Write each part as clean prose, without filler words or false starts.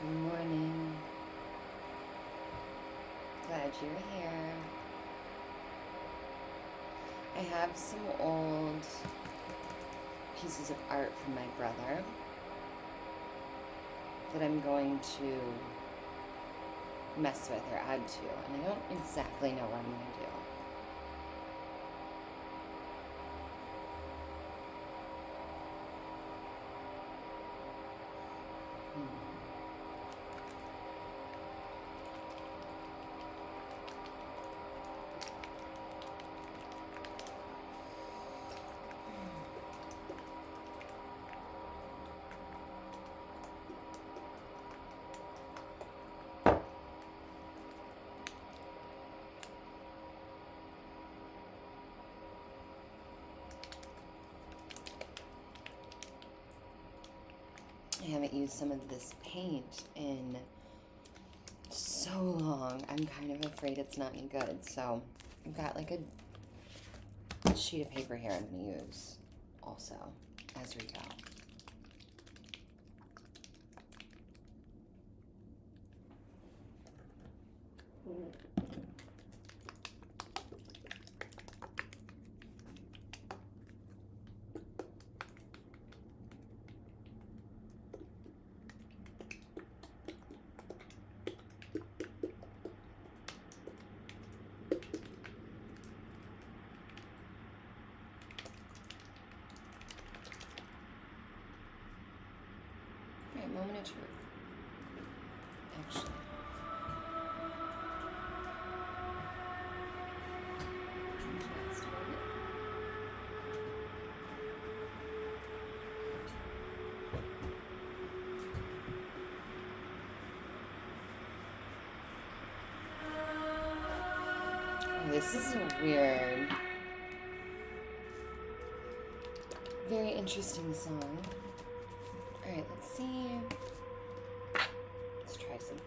Good morning. Glad you're here. I have some old pieces of art from my brother that I'm going to mess with or add to, and I don't exactly know what I'm going to do. I haven't used some of this paint in so long. I'm kind of afraid it's not any good. So I've got like a sheet of paper here I'm going to use also as we go. Moment of truth. Actually. Just a moment. Oh, this is a weird, very interesting song. Alright, let's see. Let's try something.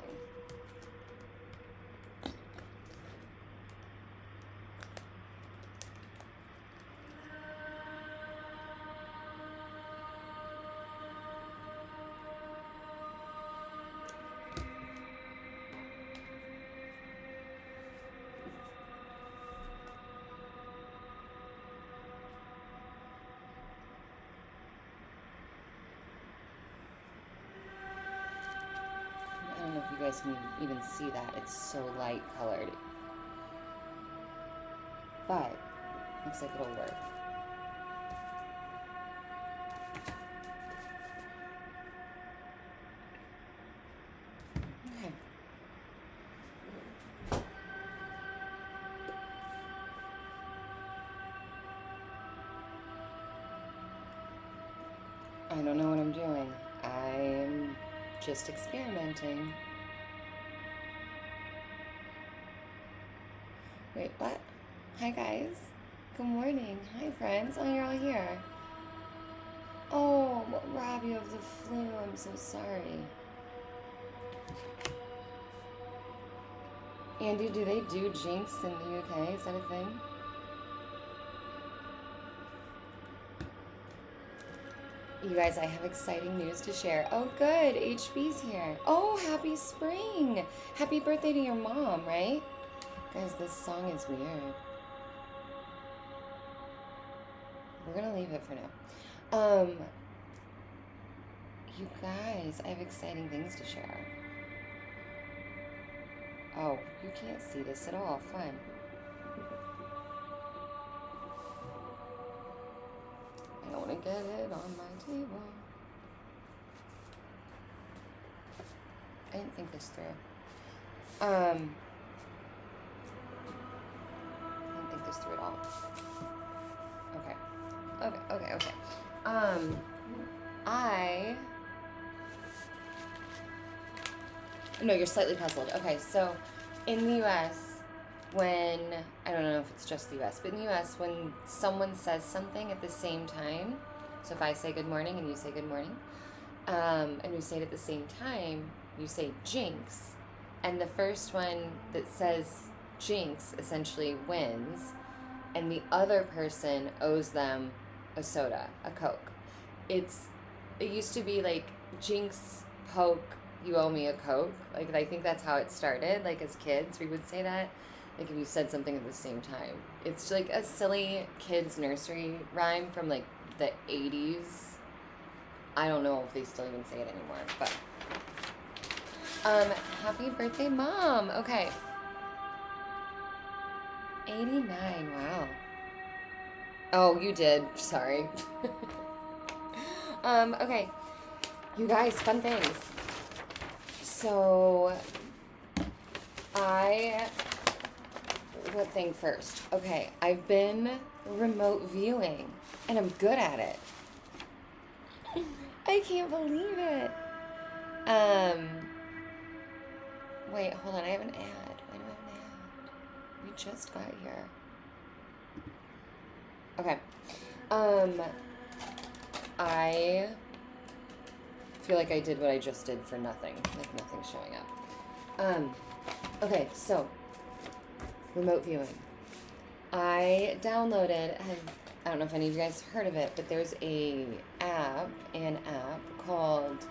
I don't know if you guys can even see that. It's so light colored. But looks like it'll work. Okay. I don't know what I'm doing. I'm just experimenting. Wait, what? Hi guys. Good morning. Hi friends. Oh, you're all here. Oh, Rob, you have the flu. I'm so sorry. Andy, do they do Jinx in the UK? Is that a thing? You guys, I have exciting news to share. Oh, good. HB's here. Oh, happy spring. Happy birthday to your mom, right? Guys, this song is weird. We're going to leave it for now. You guys, I have exciting things to share. Oh, you can't see this at all. Fun. I don't want to get it on my table. I didn't think this through. I didn't think this through at all. Okay. No, you're slightly puzzled. Okay, so in the US, when, I don't know if it's just the US, but in the US, when someone says something at the same time, so if I say good morning and you say good morning, and we say it at the same time, you say jinx, and the first one that says jinx essentially wins, and the other person owes them a soda, a Coke. It used to be like jinx, poke, you owe me a Coke. Like, I think that's how it started. Like, as kids, we would say that. Like, if you said something at the same time. It's like a silly kids' nursery rhyme from, like, the 80s. I don't know if they still even say it anymore, but... happy birthday, Mom! Okay. 89, wow. Oh, you did. Sorry. Okay. You guys, fun things. So, what thing first? Okay, I've been remote viewing, and I'm good at it. I can't believe it. Wait, hold on, I have an ad. Why do I have an ad? We just got here. Okay. I feel like I did what I just did for nothing. Like nothing's showing up. Okay, so remote viewing. I downloaded, I don't know if any of you guys heard of it, but there's an app called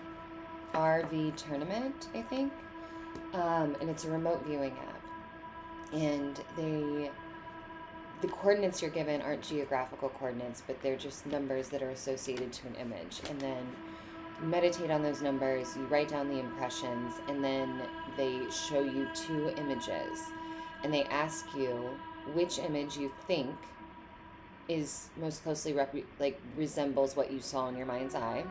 RV Tournament, I think. And it's a remote viewing app. And the coordinates you're given aren't geographical coordinates, but they're just numbers that are associated to an image. And then you meditate on those numbers, you write down the impressions, and then they show you 2 images. And they ask you which image you think is most closely resembles what you saw in your mind's eye.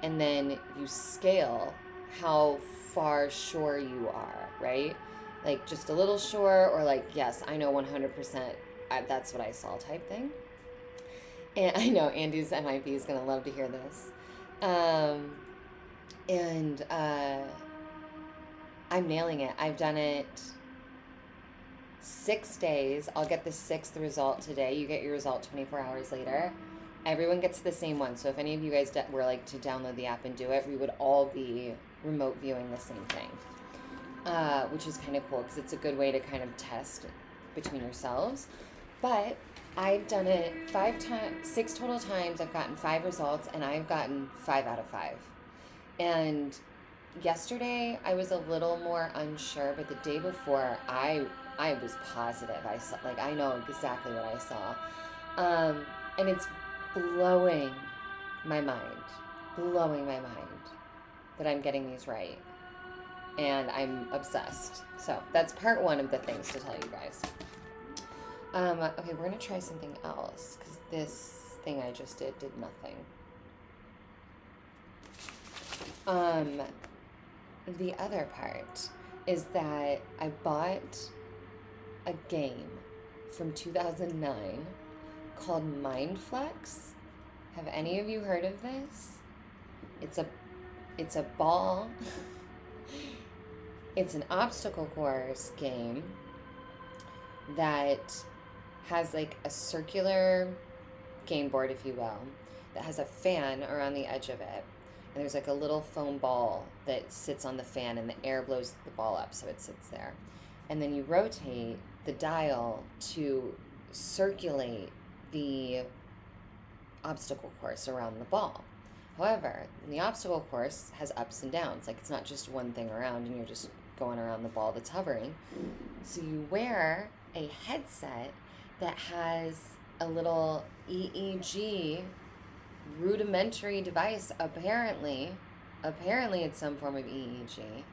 And then you scale how far sure you are, right? Like just a little sure, or like, yes, I know 100%. That's what I saw type thing. And I know Andy's MIB is going to love to hear this. I'm nailing it. I've done it 6 days. I'll get the 6th result today. You get your result 24 hours later. Everyone gets the same one. So if any of you guys were like to download the app and do it, we would all be remote viewing the same thing, which is kind of cool because it's a good way to kind of test between yourselves. But I've done it 6 total times. I've gotten 5 results, and I've gotten 5 out of 5. And yesterday I was a little more unsure, but the day before I was positive. I know exactly what I saw, and it's blowing my mind that I'm getting these right, and I'm obsessed. So that's part 1 of the things to tell you guys. Okay, we're gonna try something else because this thing I just did nothing. The other part is that I bought a game from 2009 called Mindflex. Have any of you heard of this? It's a ball. It's an obstacle course game that has like a circular game board, if you will, that has a fan around the edge of it. And there's like a little foam ball that sits on the fan, and the air blows the ball up, so it sits there. And then you rotate the dial to circulate the obstacle course around the ball. However, the obstacle course has ups and downs. Like, it's not just one thing around and you're just going around the ball that's hovering. So you wear a headset that has a little EEG rudimentary device, apparently it's some form of EEG,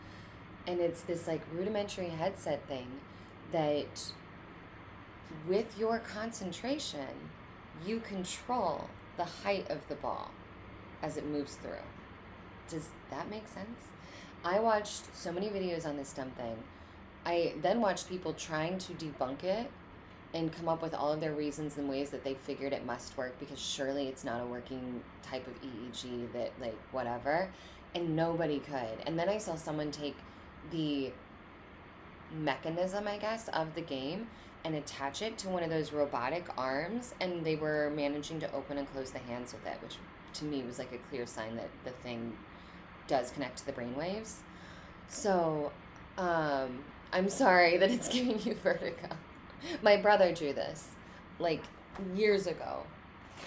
and it's this like rudimentary headset thing that with your concentration you control the height of the ball as it moves through. Does that make sense? I watched so many videos on this dumb thing. I then watched people trying to debunk it and come up with all of their reasons and ways that they figured it must work, because surely it's not a working type of EEG that, like, whatever. And nobody could. And then I saw someone take the mechanism, I guess, of the game and attach it to one of those robotic arms, and they were managing to open and close the hands with it, which to me was like a clear sign that the thing does connect to the brainwaves. So, I'm sorry that it's giving you vertigo. My brother drew this, like, years ago.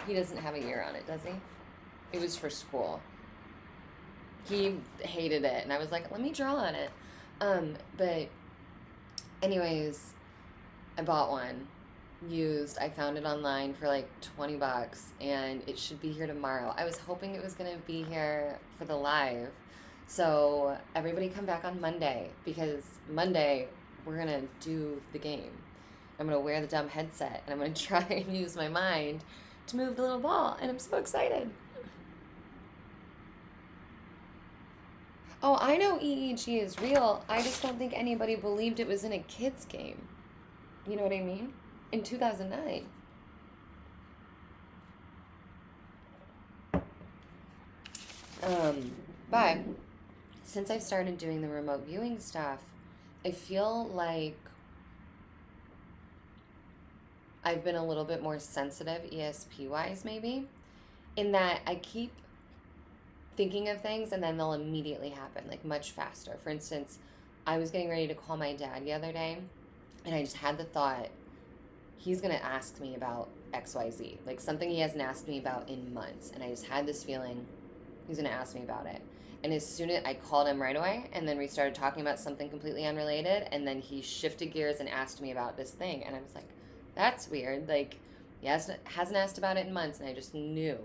He doesn't have a year on it, does he? It was for school. He hated it, and I was like, let me draw on it. But anyways, I bought one used. I found it online for like 20 bucks, and it should be here tomorrow. I was hoping it was going to be here for the live. So everybody come back on Monday, because Monday we're going to do the game. I'm going to wear the dumb headset, and I'm going to try and use my mind to move the little ball, and I'm so excited. Oh, I know EEG is real. I just don't think anybody believed it was in a kid's game. You know what I mean? In 2009. But since I've started doing the remote viewing stuff, I feel like I've been a little bit more sensitive ESP wise, maybe, in that I keep thinking of things and then they'll immediately happen, like much faster. For instance, I was getting ready to call my dad the other day, and I just had the thought, he's going to ask me about XYZ, like something he hasn't asked me about in months. And I just had this feeling he's going to ask me about it. And as soon as I called him right away, and then we started talking about something completely unrelated, and then he shifted gears and asked me about this thing. And I was like, that's weird. Like, he hasn't asked about it in months, and I just knew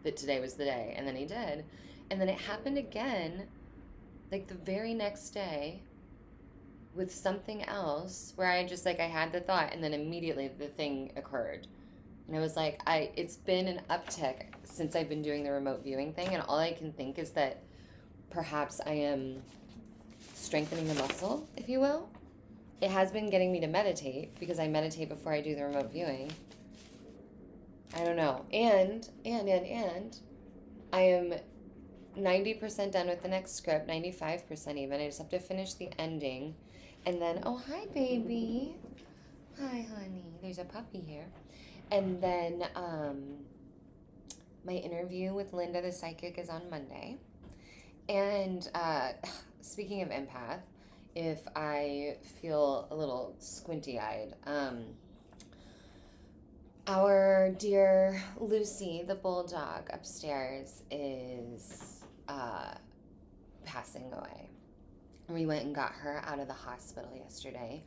that today was the day. And then he did. And then it happened again, like the very next day, with something else where I just, like, I had the thought, and then immediately the thing occurred. And I was like, it's been an uptick since I've been doing the remote viewing thing, and all I can think is that perhaps I am strengthening the muscle, if you will. It has been getting me to meditate, because I meditate before I do the remote viewing. I don't know. And I am 90% done with the next script, 95% even. I just have to finish the ending. And then, oh, hi, baby. Hi, honey. There's a puppy here. And then my interview with Linda the Psychic is on Monday. And speaking of empath, if I feel a little squinty-eyed, our dear Lucy, the bulldog upstairs, is passing away. We went and got her out of the hospital yesterday,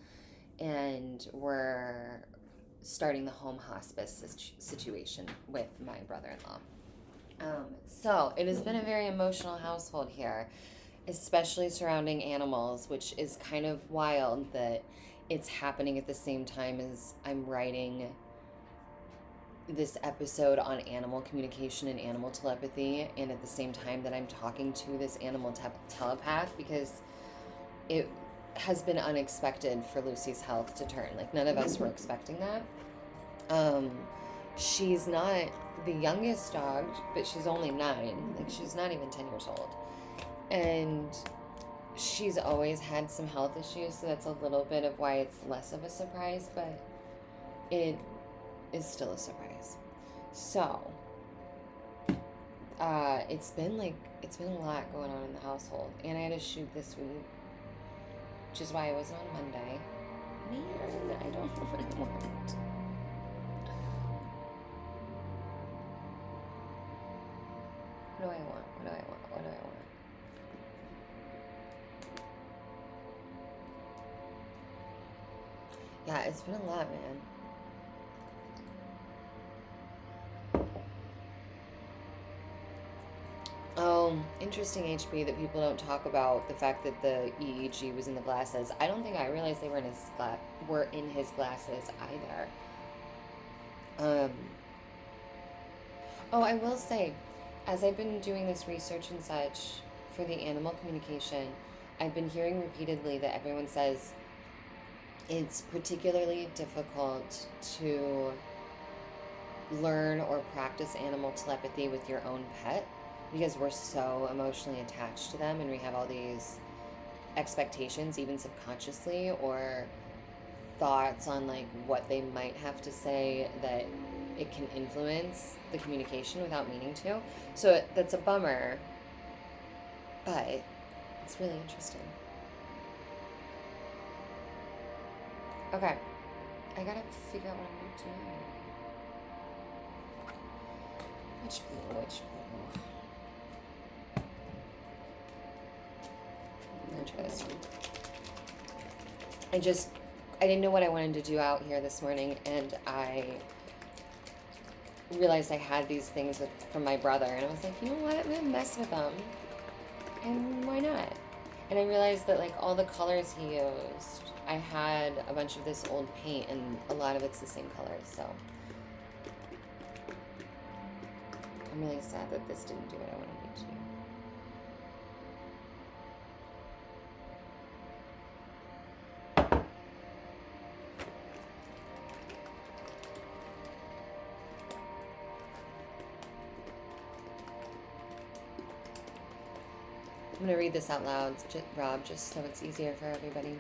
and we're starting the home hospice situation with my brother-in-law. So it has been a very emotional household here, especially surrounding animals, which is kind of wild that it's happening at the same time as I'm writing this episode on animal communication and animal telepathy, and at the same time that I'm talking to this animal telepath, because it has been unexpected for Lucy's health to turn. Like, none of us were expecting that. She's not the youngest dog, but she's only 9. Like, she's not even 10 years old. And she's always had some health issues, so that's a little bit of why it's less of a surprise, but it is still a surprise. So, it's been a lot going on in the household, and I had a shoot this week, which is why I wasn't on Monday. Man, I don't know what I want. What do I want? What do I want? What do I want? Yeah, it's been a lot, man. Interesting, HB, that people don't talk about the fact that the EEG was in the glasses. I don't think I realized they were in his glasses either. Oh, I will say, as I've been doing this research and such for the animal communication, I've been hearing repeatedly that everyone says it's particularly difficult to learn or practice animal telepathy with your own pet, because we're so emotionally attached to them, and we have all these expectations, even subconsciously, or thoughts on like what they might have to say, that it can influence the communication without meaning to. So that's a bummer, but it's really interesting. Okay, I gotta figure out what I'm gonna do. Which blue? try this one. I didn't know what I wanted to do out here this morning, and I realized I had these things from my brother, and I was like, you know what, I'm gonna mess with them, and why not? And I realized that like all the colors he used, I had a bunch of this old paint, and a lot of it's the same colors, so I'm really sad that this didn't do what I wanted it to do. I'm going to read this out loud, Rob, just so it's easier for everybody.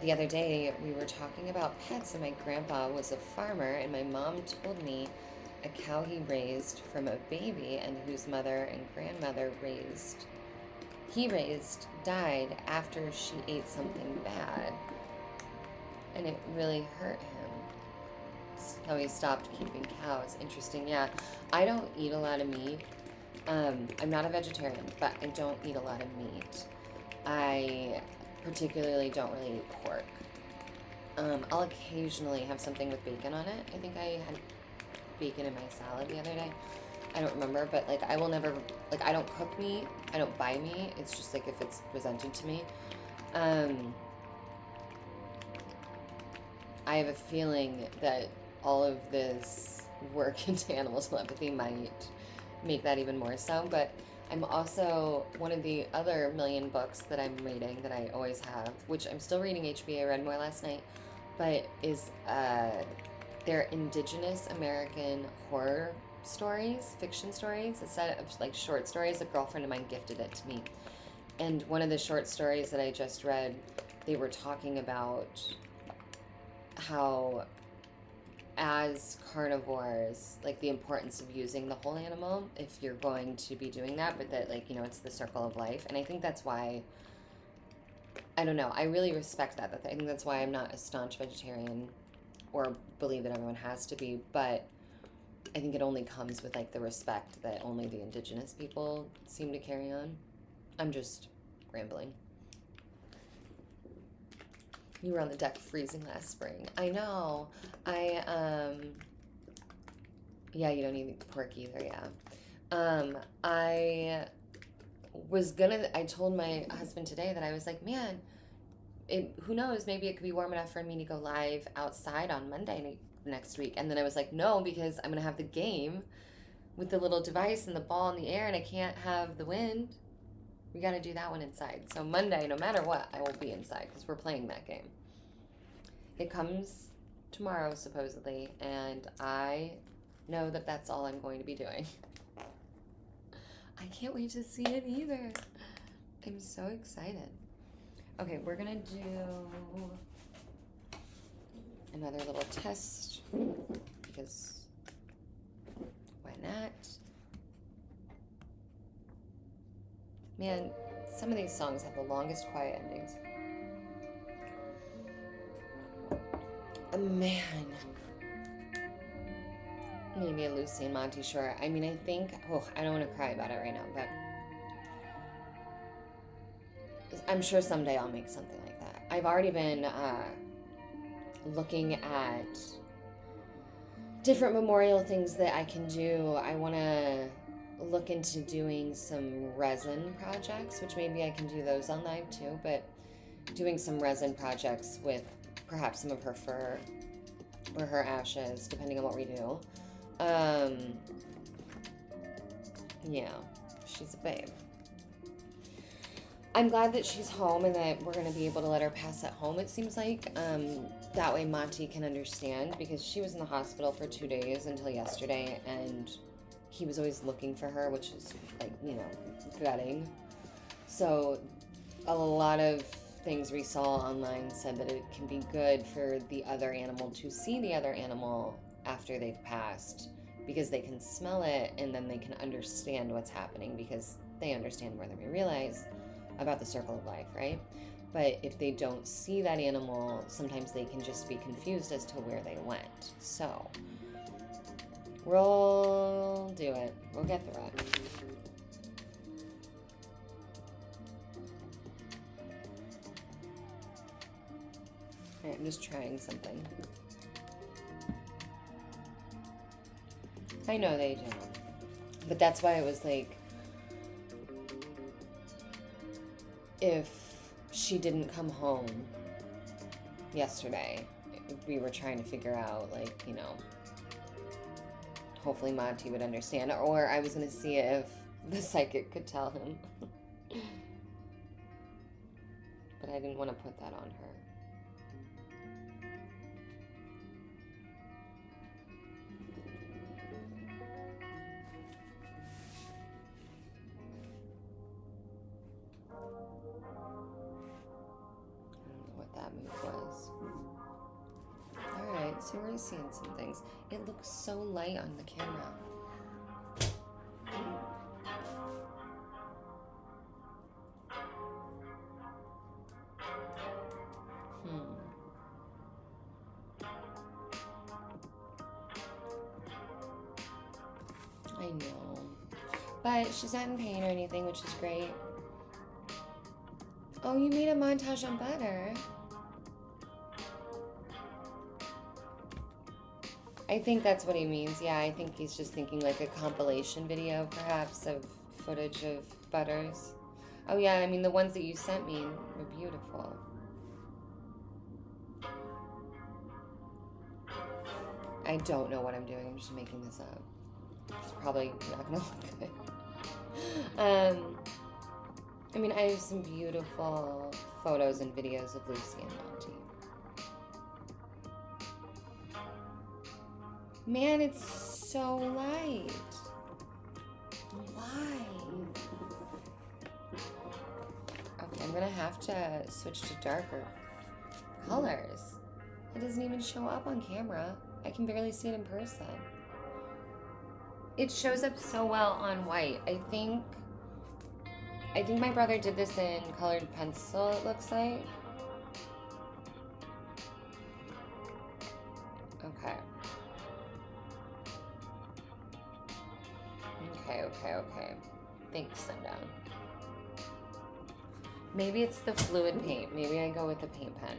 The other day, we were talking about pets, and my grandpa was a farmer, and my mom told me a cow he raised from a baby and whose mother and grandmother he raised died after she ate something bad. And it really hurt him. So he stopped keeping cows. Interesting, yeah. I don't eat a lot of meat. I'm not a vegetarian, but I don't eat a lot of meat. I particularly don't really eat pork. I'll occasionally have something with bacon on it. I think I had bacon in my salad the other day. I don't remember, but like I will never, like I don't cook meat. I don't buy meat. It's just like if it's presented to me. I have a feeling that all of this work into animal telepathy might make that even more so, but I'm also, one of the other million books that I'm reading that I always have, which I'm still reading HB, I read more last night, but is they're indigenous American horror stories, fiction stories, a set of like short stories. A girlfriend of mine gifted it to me, and one of the short stories that I just read, they were talking about how as carnivores, like the importance of using the whole animal if you're going to be doing that, but that like, you know, it's the circle of life. And I think that's why, I don't know, I really respect that. I think that's why I'm not a staunch vegetarian or believe that everyone has to be, but I think it only comes with like the respect that only the indigenous people seem to carry on. I'm just rambling. You were on the deck freezing last spring. I know. Yeah, you don't eat pork either, yeah. I told my husband today that I was like, man, who knows, maybe it could be warm enough for me to go live outside on Monday next week. And then I was like, no, because I'm going to have the game with the little device and the ball in the air, and I can't have the wind. We got to do that one inside. So Monday, no matter what, I will be inside because we're playing that game. It comes tomorrow, supposedly, and I know that that's all I'm going to be doing. I can't wait to see it either. I'm so excited. Okay, we're going to do another little test because why not? Man, some of these songs have the longest quiet endings. Man. Maybe a Lucy and Monty, sure. I mean, I think, I don't want to cry about it right now, but I'm sure someday I'll make something like that. I've already been looking at different memorial things that I can do. I want to look into doing some resin projects, which maybe I can do those on live too, but doing some resin projects with perhaps some of her fur or her ashes, depending on what we do. Yeah, she's a babe. I'm glad that she's home and that we're going to be able to let her pass at home, it seems like. That way Monty can understand, because she was in the hospital for 2 days until yesterday, and he was always looking for her, which is, like, you know, gutting. So a lot of things we saw online said that it can be good for the other animal to see the other animal after they've passed, because they can smell it and then they can understand what's happening, because they understand more than we realize about the circle of life, right? But if they don't see that animal, sometimes they can just be confused as to where they went. So we'll do it. We'll get through it. Alright, I'm just trying something. I know they do. But that's why it was like, if she didn't come home yesterday, we were trying to figure out, like, you know, hopefully Monty would understand, or I was going to see if the psychic could tell him. But I didn't want to put that on her. That move was. Alright, so we're seeing some things. It looks so light on the camera. I know. But she's not in pain or anything, which is great. Oh, you made a montage on butter. I think that's what he means. Yeah, I think he's just thinking like a compilation video, perhaps, of footage of butters. Oh yeah, I mean, the ones that you sent me were beautiful. I don't know what I'm doing. I'm just making this up. It's probably not gonna look good. I mean, I have some beautiful photos and videos of Lucy and Monty. Man, it's so light. Why? Okay, I'm gonna have to switch to darker colors. It doesn't even show up on camera. I can barely see it in person. It shows up so well on white. I think my brother did this in colored pencil, it looks like. Okay. Okay. Thanks, Sundown. Maybe it's the fluid paint. Maybe I go with the paint pen.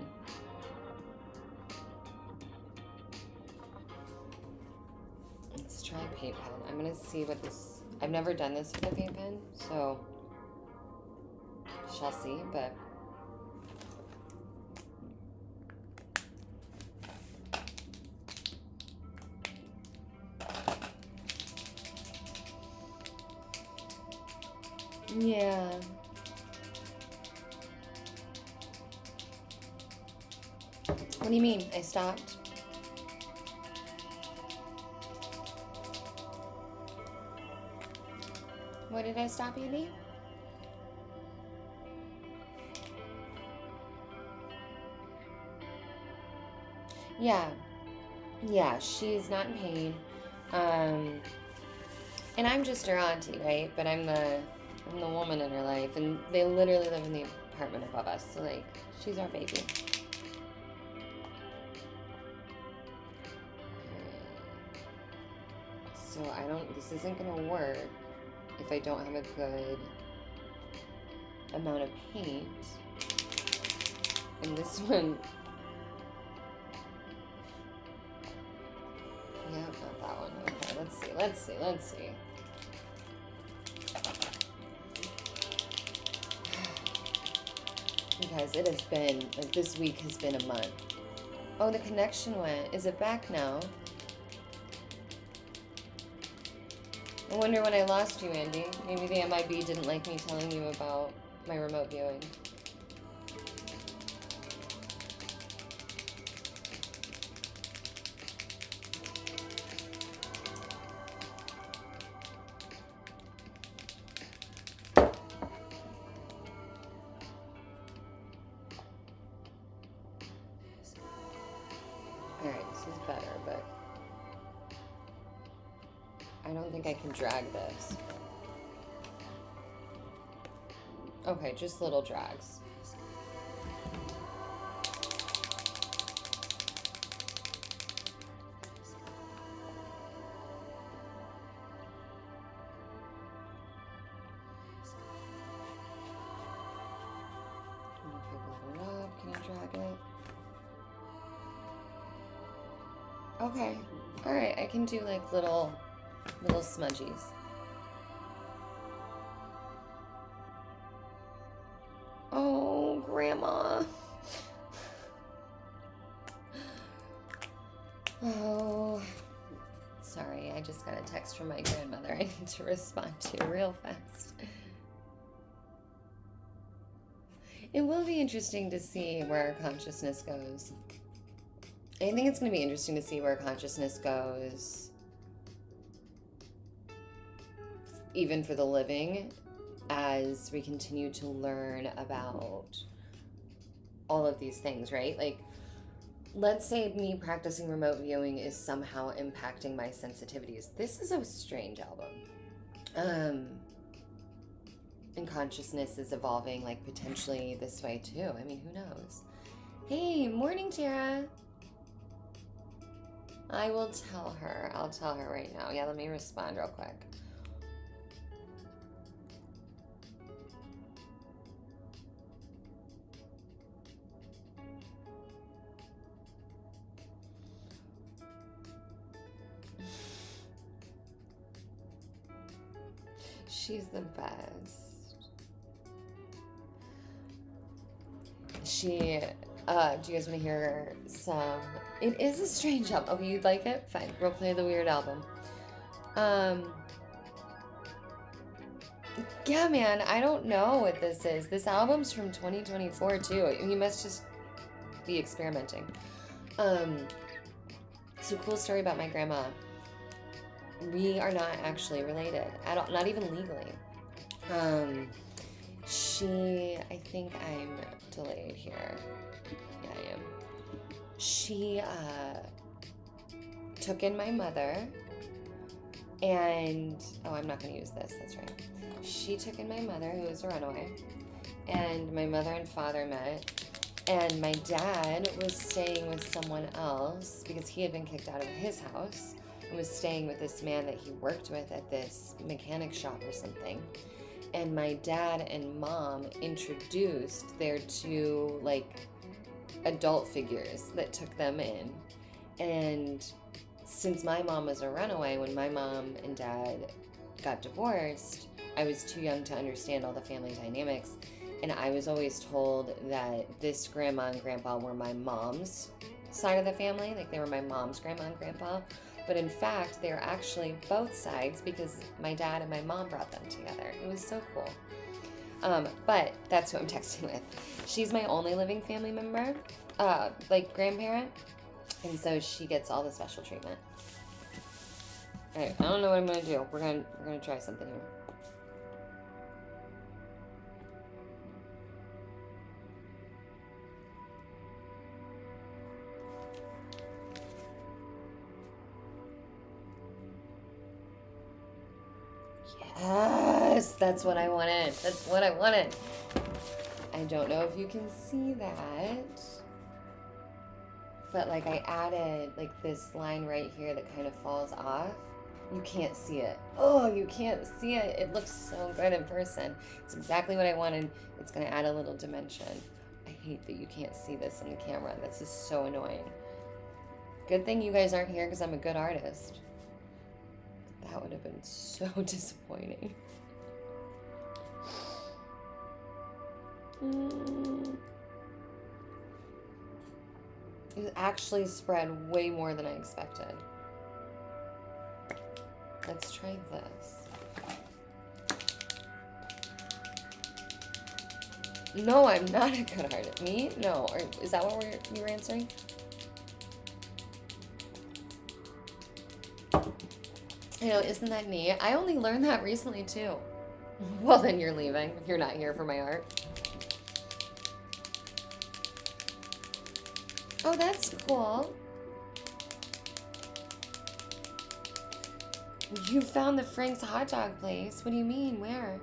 Let's try paint pen. I'm gonna see what this... I've never done this with a paint pen, so... shall see, but... yeah. What do you mean? I stopped? What did I stop, Andy? Yeah, she's not in pain. And I'm just her auntie, right? But I'm the woman in her life, and they literally live in the apartment above us, so like, she's our baby. So this isn't gonna work if I don't have a good amount of paint. And this one, yeah, not that one. Okay, let's see. Because it has been, like, this week has been a month. Oh, the connection went. Is it back now? I wonder when I lost you, Andy. Maybe the MIB didn't like me telling you about my remote viewing. Alright, this is better, but I don't think I can drag this. Okay, just little drags. Can I drag it? Okay. All right. I can do like little smudgies. Oh, Grandma. Oh. Sorry, I just got a text from my grandmother I need to respond to real fast. It will be interesting to see where consciousness goes. I think it's going to be interesting to see where consciousness goes, even for the living, as we continue to learn about all of these things, right? Like, let's say me practicing remote viewing is somehow impacting my sensitivities. This is a strange album. And consciousness is evolving, like, potentially this way too. I mean, who knows? Hey, morning, Tara. I will tell her. I'll tell her right now. Yeah, let me respond real quick. She's the best. Do you guys want to hear some? It is a strange album. Okay, you'd like it? Fine. We'll play the weird album. Yeah, man, I don't know what this is. This album's from 2024 too. He must just be experimenting. So cool story about my grandma. We are not actually related at all, not even legally. I think I'm delayed here. Yeah, I am. She took in my mother, and I'm not going to use this, that's right. She took in my mother, who was a runaway, and my mother and father met, and my dad was staying with someone else because he had been kicked out of his house and was staying with this man that he worked with at this mechanic shop or something. And my dad and mom introduced their two, like, adult figures that took them in. And since my mom was a runaway, when my mom and dad got divorced, I was too young to understand all the family dynamics. And I was always told that this grandma and grandpa were my mom's side of the family. Like, they were my mom's grandma and grandpa. But in fact, they're actually both sides because my dad and my mom brought them together. It was so cool. But that's who I'm texting with. She's my only living family member, like grandparent. And so she gets all the special treatment. All right, I don't know what I'm going to do. We're gonna try something here. Yes, that's what I wanted. That's what I wanted. I don't know if you can see that, but like I added like this line right here that kind of falls off. You can't see it. Oh, you can't see it. It looks so good in person. It's exactly what I wanted. It's going to add a little dimension. I hate that you can't see this in the camera. This is so annoying. Good thing you guys aren't here because I'm a good artist. That would have been so disappointing. It actually spread way more than I expected. Let's try this. No, I'm not a good artist. Me? No. Or is that what you were answering? I know, isn't that neat? I only learned that recently too. Well, then you're leaving if you're not here for my art. Oh, that's cool. You found the Frank's hot dog place. What do you mean? Where?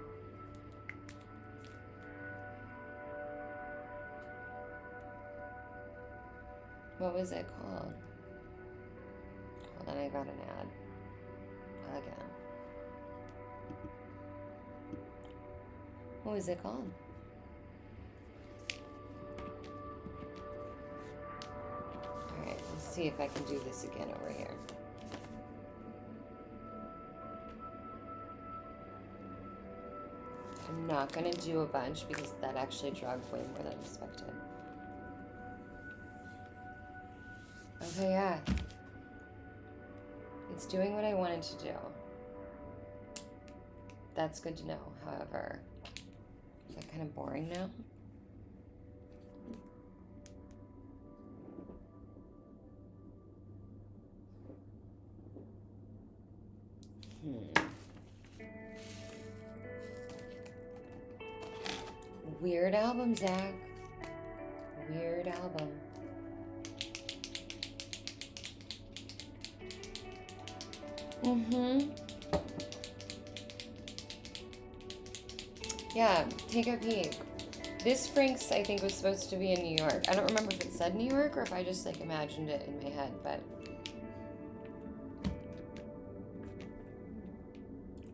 What was it called? Hold on, I got an ad. Again. What was it called? Alright, let's see if I can do this again over here. I'm not gonna do a bunch because that actually dragged way more than expected. Okay, yeah. It's doing what I wanted to do. That's good to know, however. Is that kind of boring now? Weird album, Zach. Weird album. Yeah, take a peek. This Frank's, I think, was supposed to be in New York. I don't remember if it said New York or if I just, like, imagined it in my head, but...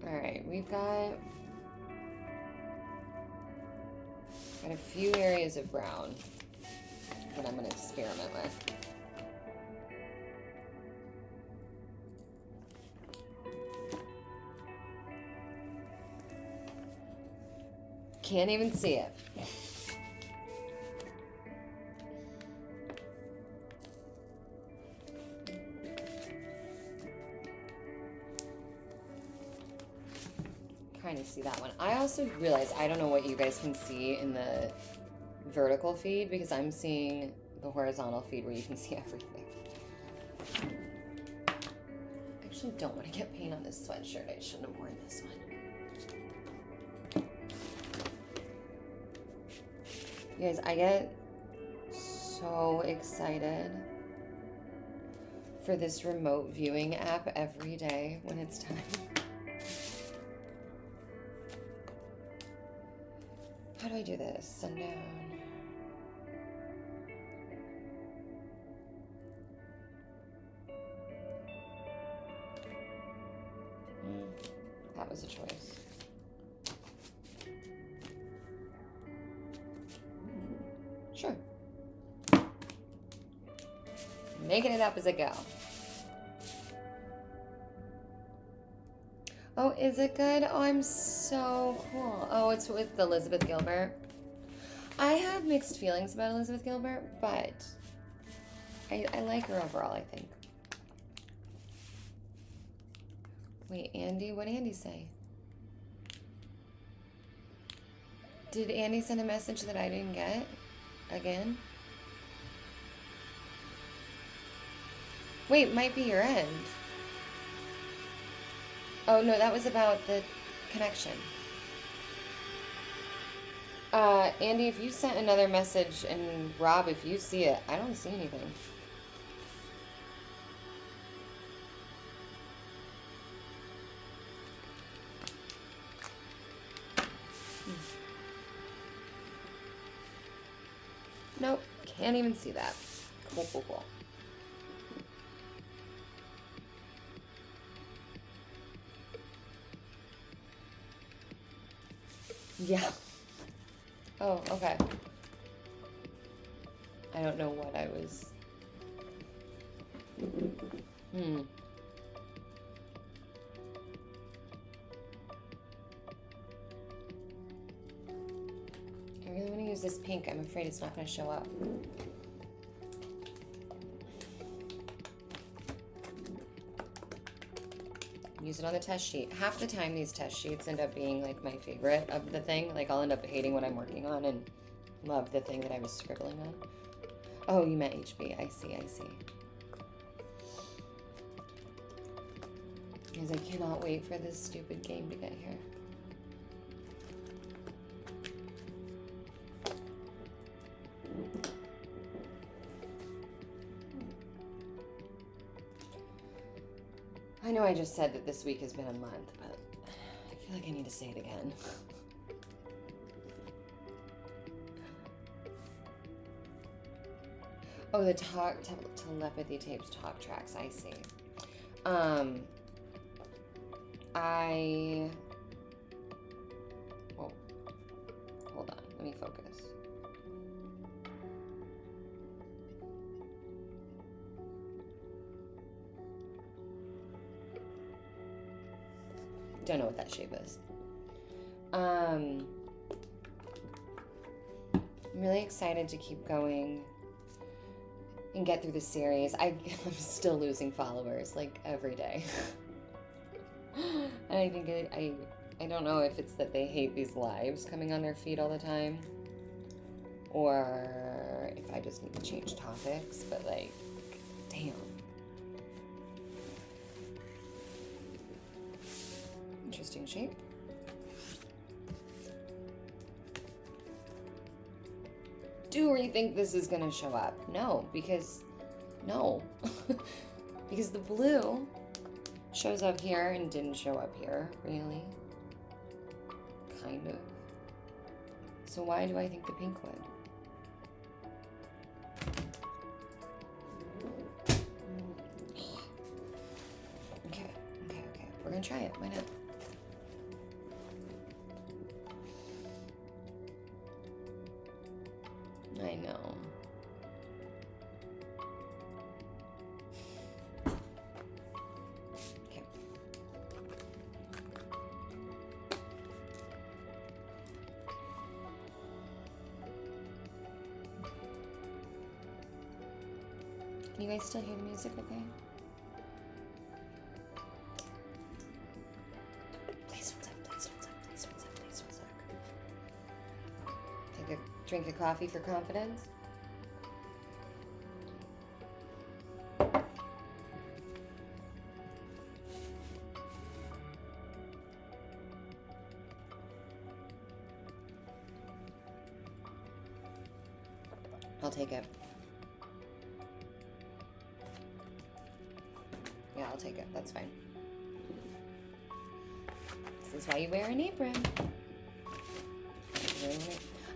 Alright, we've got a few areas of brown that I'm going to experiment with. Can't even see it. Kind of see that one. I also realize I don't know what you guys can see in the vertical feed because I'm seeing the horizontal feed where you can see everything. I actually don't want to get paint on this sweatshirt. I shouldn't have worn this one. You guys, I get so excited for this remote viewing app every day when it's time. How do I do this? Sundown. That was a choice. Sure. Making it up as I go. Oh, is it good? Oh, I'm so cool. Oh, it's with Elizabeth Gilbert. I have mixed feelings about Elizabeth Gilbert, but I like her overall, I think. Wait, Andy? What did Andy say? Did Andy send a message that I didn't get? Again? Wait, might be your end. Oh, no, that was about the connection. Andy, if you sent another message, and Rob, if you see it, I don't see anything. Nope, can't even see that. Cool, cool, cool. Yeah. Oh, okay. I don't know what I was... I really want to use this pink. I'm afraid it's not going to show up. Use it on the test sheet. Half the time these test sheets end up being like my favorite of the thing. Like I'll end up hating what I'm working on and love the thing that I was scribbling on. Oh, you meant HB. I see, I see. Because I cannot wait for this stupid game to get here. I know I just said that this week has been a month, but I feel like I need to say it again. Oh, the telepathy tapes, talk tracks, I see. Oh, hold on, let me focus. don't know what that shape is. I'm really excited to keep going and get through the series. I'm still losing followers like every day. And I think I don't know if it's that they hate these lives coming on their feed all the time, or if I just need to change topics, but like, damn. Interesting shape. Do we think this is gonna show up? No, because because the blue shows up here and didn't show up here, really. Kind of. So why do I think the pink would? Okay. We're gonna try it. Why not? I know. Okay. Can you guys still hear the music okay? Please don't suck. Take a drink of coffee for confidence. I'll take it. Yeah, I'll take it. That's fine. This is why you wear an apron.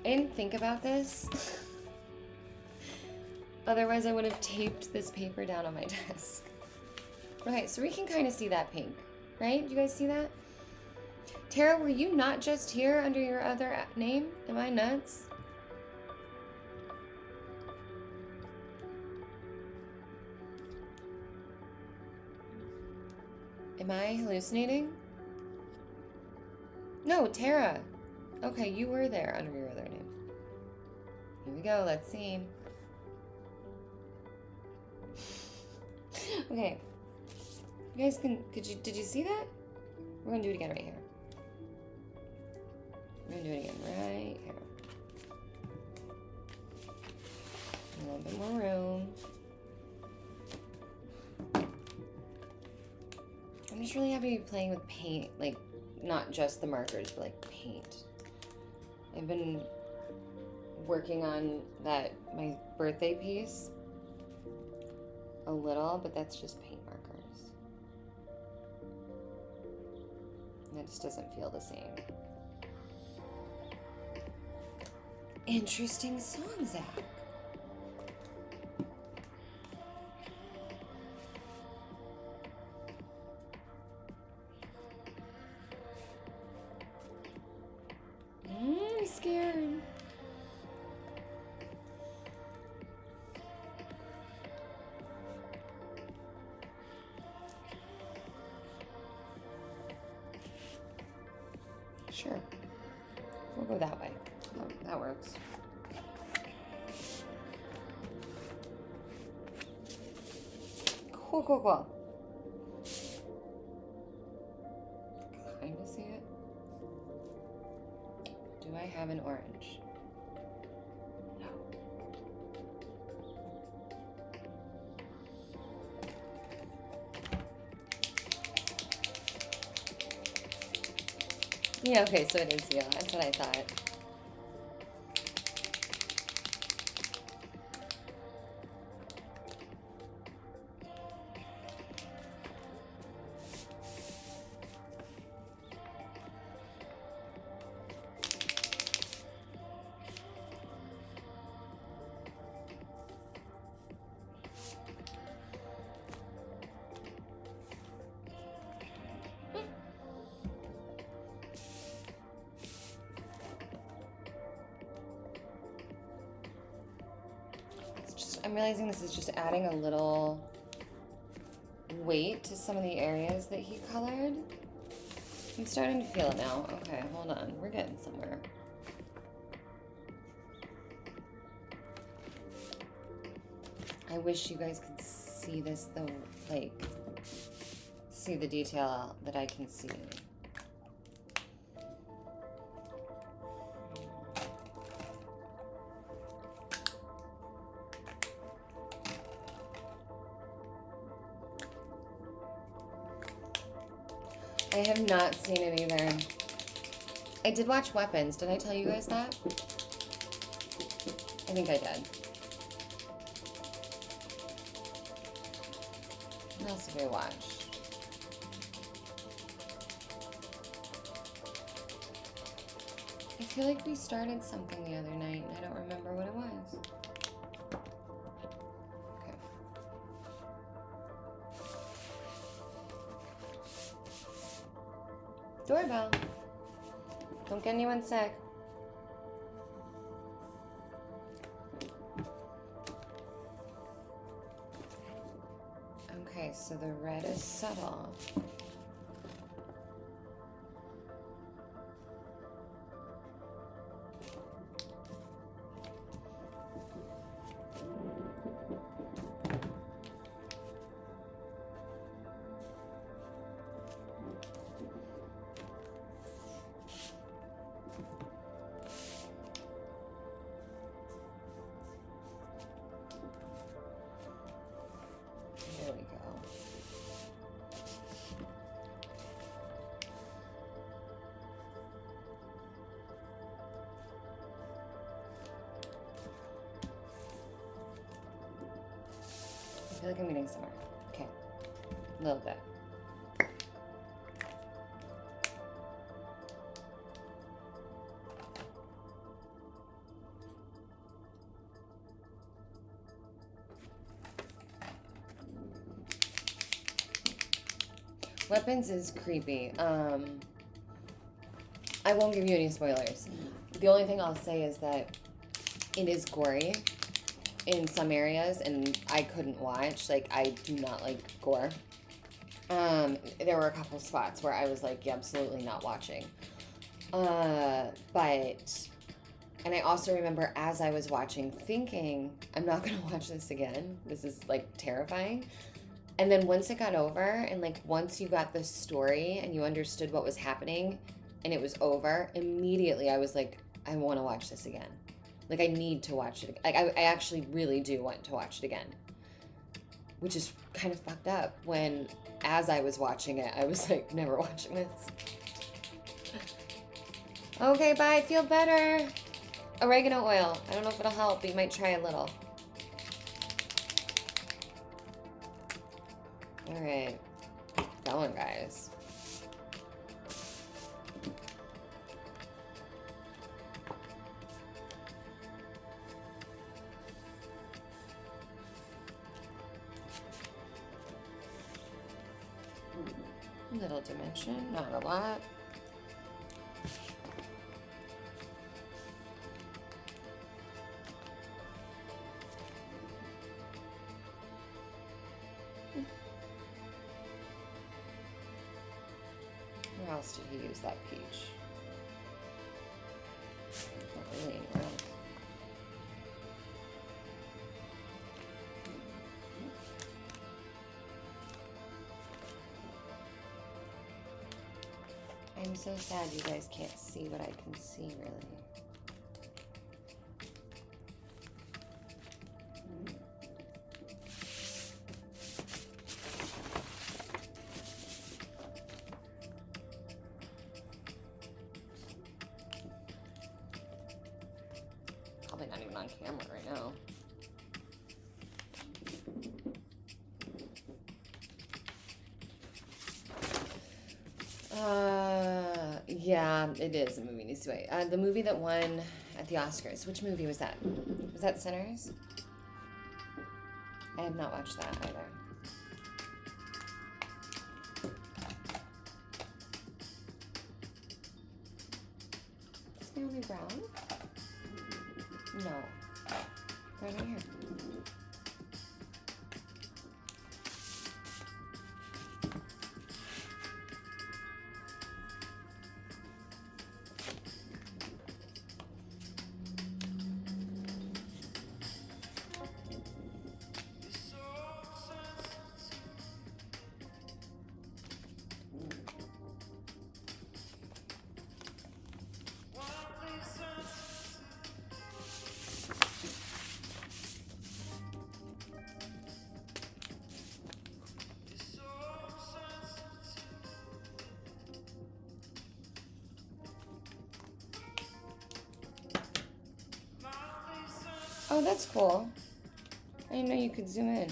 I didn't think about this. Otherwise, I would have taped this paper down on my desk. Okay, so we can kind of see that pink, right? You guys see that? Tara, were you not just here under your other name? Am I nuts? Am I hallucinating? No, Tara. Okay, you were there under your other name. Here we go, let's see. Okay. You guys did you see that? We're gonna do it again right here. We're gonna do it again right here. A little bit more room. I'm just really happy to be playing with paint, like not just the markers, but like paint. I've been working on my birthday piece a little, but that's just paint markers. And it just doesn't feel the same. Interesting song, Zach. I'm scared. Sure. We'll go that way. Oh, that works. Cool. Kind of see it. Do I have an orange? No. Yeah, okay, so it is you. That's what I thought. I'm realizing this is just adding a little weight to some of the areas that he colored. I'm starting to feel it now. Okay, hold on. We're getting somewhere. I wish you guys could see this though, like, see the detail that I can see. I have not seen it either. I did watch Weapons. Did I tell you guys that? I think I did. What else have I watched? I feel like we started something the other night and I don't remember what it was. Doorbell. Don't get anyone sick. Okay, so the red is subtle. I feel like I'm getting somewhere. Okay. A little bit. Weapons is creepy. I won't give you any spoilers. The only thing I'll say is that it is gory in some areas, and I couldn't watch. Like, I do not like gore. There were a couple spots where I was like, yeah, absolutely not watching. And I also remember as I was watching thinking, I'm not going to watch this again. This is, like, terrifying. And then once it got over, and, like, once you got the story and you understood what was happening and it was over, immediately I was like, I want to watch this again. Like, I need to watch it. Like, I actually really do want to watch it again. Which is kind of fucked up when, as I was watching it, I was like, never watching this. Okay, bye. Feel better. Oregano oil. I don't know if it'll help, but you might try a little. All right. Going, guys. Little dimension, not a lot. Where else did he use that peach? Not really anywhere else. I'm so sad you guys can't see what I can see, really. Probably not even on camera right now. Yeah, it is a movie needs to wait. The movie that won at the Oscars. Which movie was that? Was that Sinners? I have not watched that either. Is Naomi Brown? No. Right here. Oh, that's cool. I didn't know you could zoom in.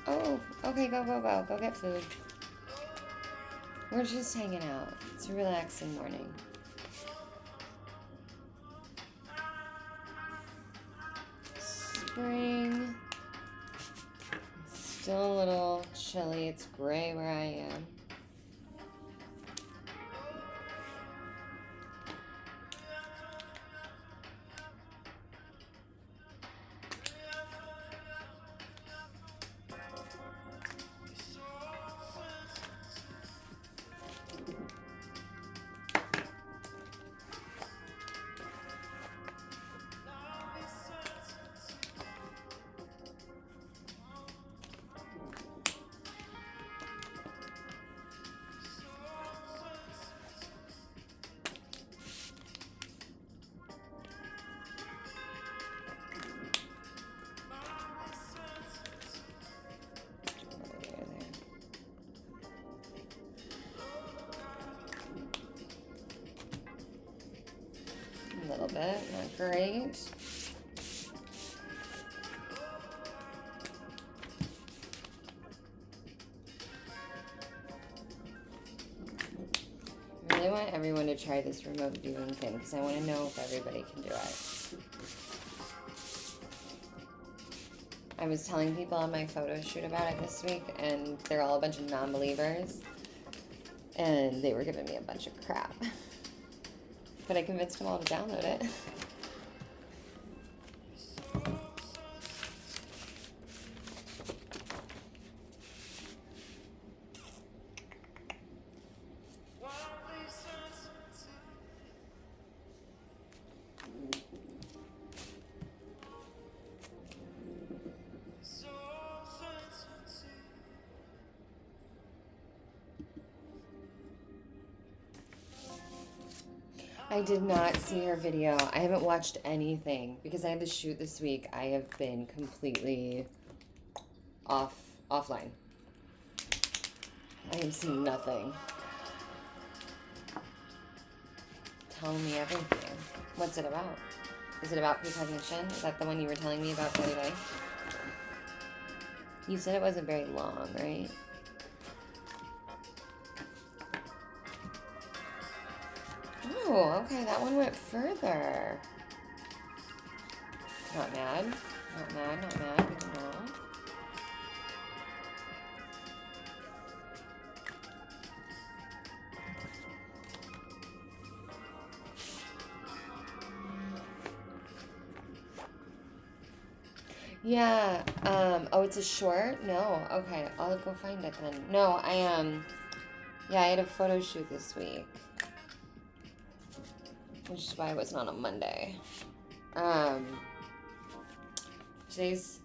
Oh, okay, go, go, go. Go get food. We're just hanging out. It's a relaxing morning. Spring. It's still a little chilly. It's gray where I am. A little bit, not great. I really want everyone to try this remote viewing thing because I want to know if everybody can do it. I was telling people on my photo shoot about it this week, and they're all a bunch of non-believers, and they were giving me a bunch of crap. But I convinced them all to download it. I did not see her video. I haven't watched anything because I had to shoot this week. I have been completely offline. I have seen nothing. Tell me everything. What's it about? Is it about precognition? Is that the one you were telling me about the other day? You said it wasn't very long, right? Oh, okay, that one went further. Not mad. Not mad, not mad. Good to know. Yeah, oh, it's a short? No, okay, I'll go find it then. No, yeah, I had a photo shoot this week. Which is why it wasn't on a Monday. Today's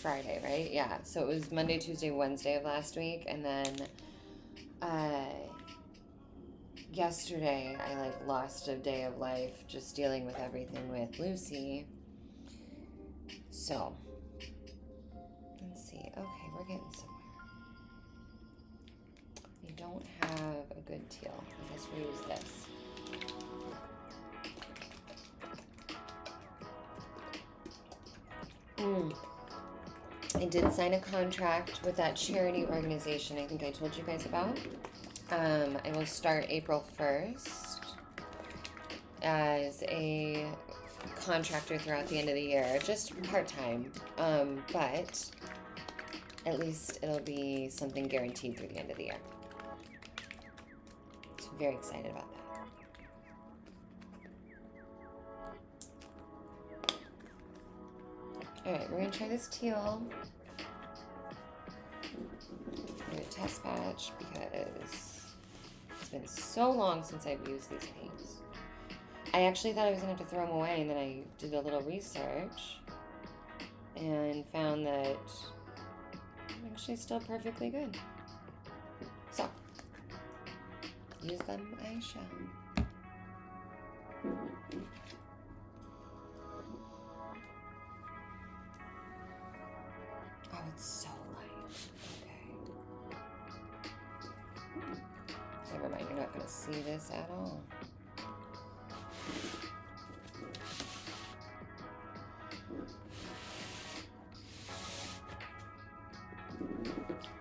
Friday, right? Yeah, so it was Monday, Tuesday, Wednesday of last week, and then, yesterday I, lost a day of life just dealing with everything with Lucy. So, let's see. Okay, we're getting somewhere. We don't have a good teal. I guess we'll use this. I did sign a contract with that charity organization I think I told you guys about. I will start April 1st as a contractor throughout the end of the year, just part-time, but at least it'll be something guaranteed through the end of the year. So I'm very excited about that. Alright, we're going to try this teal. I'm going to test batch because it's been so long since I've used these paints. I actually thought I was going to have to throw them away, and then I did a little research and found that I'm actually still perfectly good. So, use them I shall. Oh, it's so light. Okay. Never mind, you're not going to see this at all.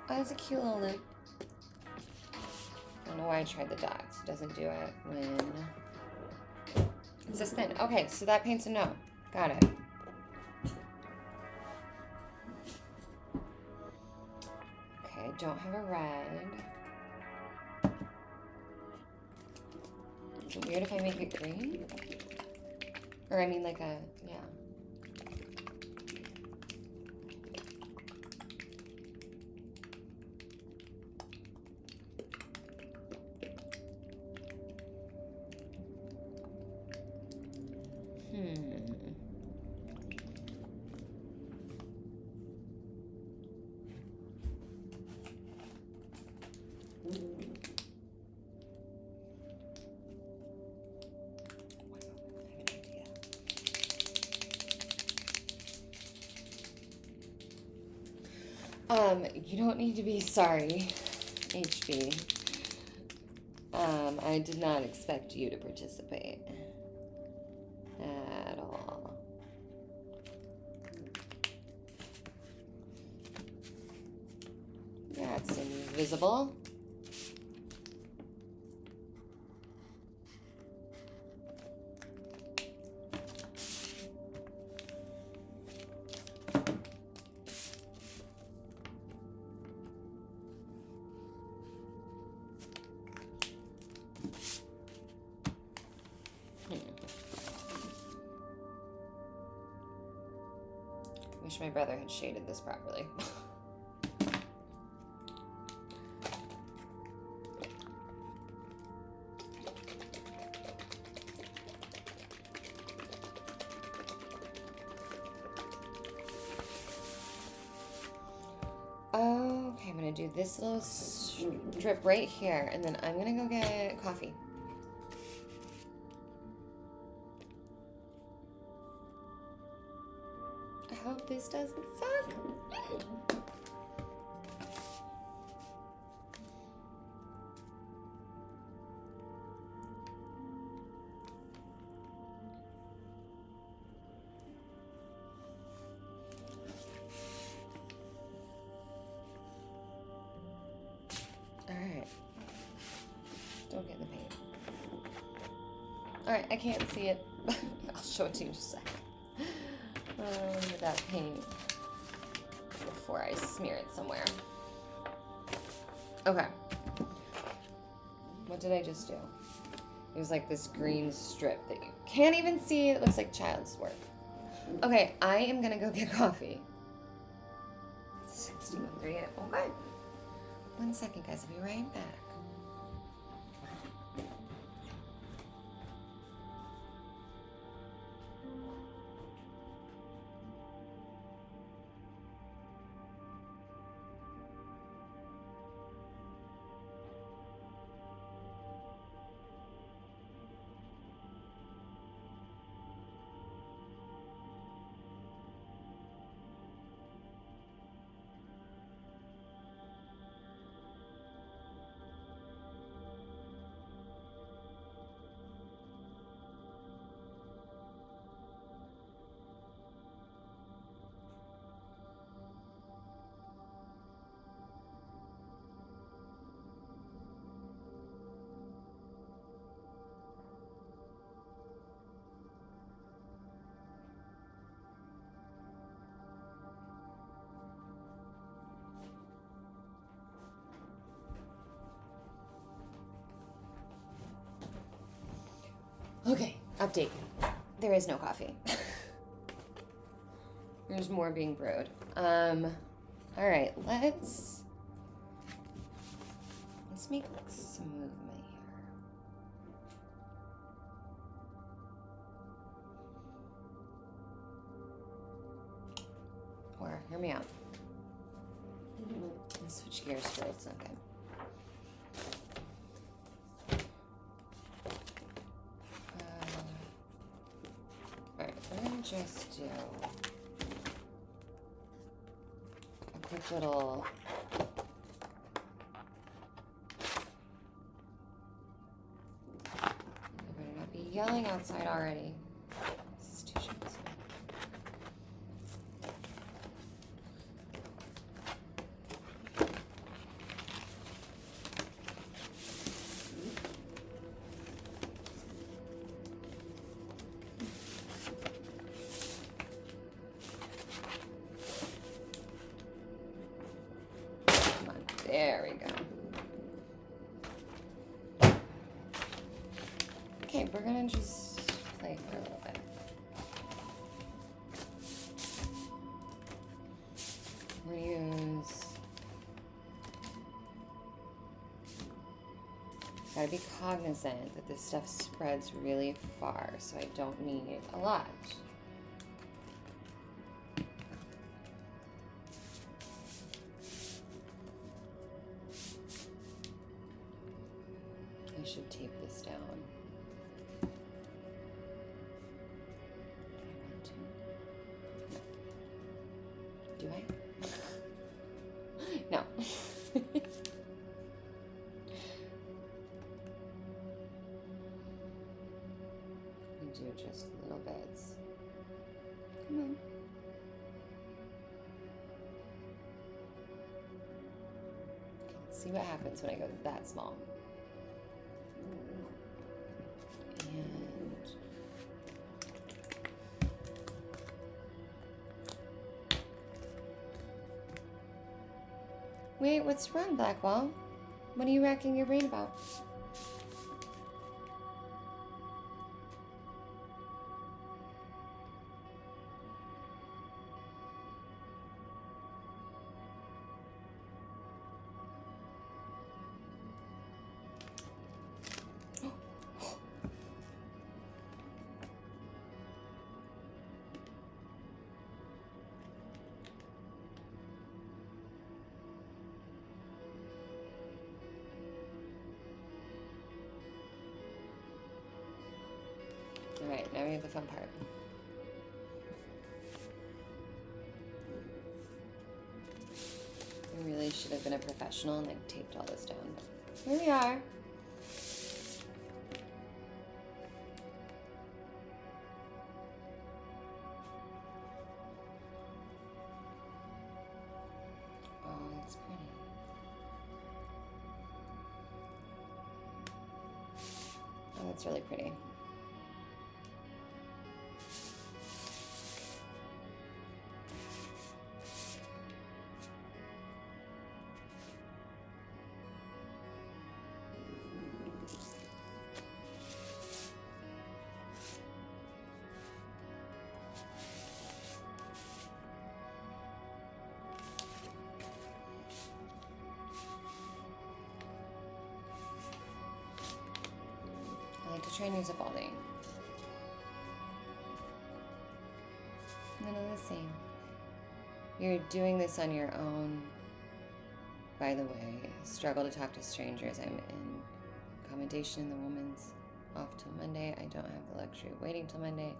Oh, that's a cute little loop. I don't know why I tried the dots. It doesn't do it when it's this thin. Okay, so that paints a no. Got it. Okay, I don't have a red. Is it weird if I make it green? Or I mean like a, yeah. You don't need to be sorry, HB. I did not expect you to participate at all. That's invisible. Wish my brother had shaded this properly. Okay, I'm gonna do this little strip right here, and then I'm gonna go get coffee. I hope this doesn't suck. Alright. Don't get in the paint. Alright, I can't see it. I'll show it to you in just a second. With that paint before I smear it somewhere. Okay. What did I just do? It was like this green strip that you can't even see. It looks like child's work. Okay, I am gonna go get coffee. 6138. Okay. 1 second, guys. I'll be right back. Okay, update. There is no coffee. There's more being brewed. All right, let's make some movement here. Or hear me out. Let's switch gears for a second. Just do a quick little yelling outside already. This is too short. Come on, there we go. Okay, we're gonna just play for a little bit. We're gonna use... Gotta be cognizant that this stuff spreads really far, so I don't need a lot. I should tape this down. Do I? No. We do just little bits. Come on. Okay, let's see what happens when I go that small. And wait, what's wrong, Blackwall? What are you racking your brain about? Alright, now we have the fun part. I really should have been a professional and like taped all this down. Here we are. Oh, that's pretty. Oh, that's really pretty. I like to try and use up all day. None of the same. You're doing this on your own. By the way, struggle to talk to strangers. I'm in accommodation in the woman's off till Monday. I don't have the luxury of waiting till Monday.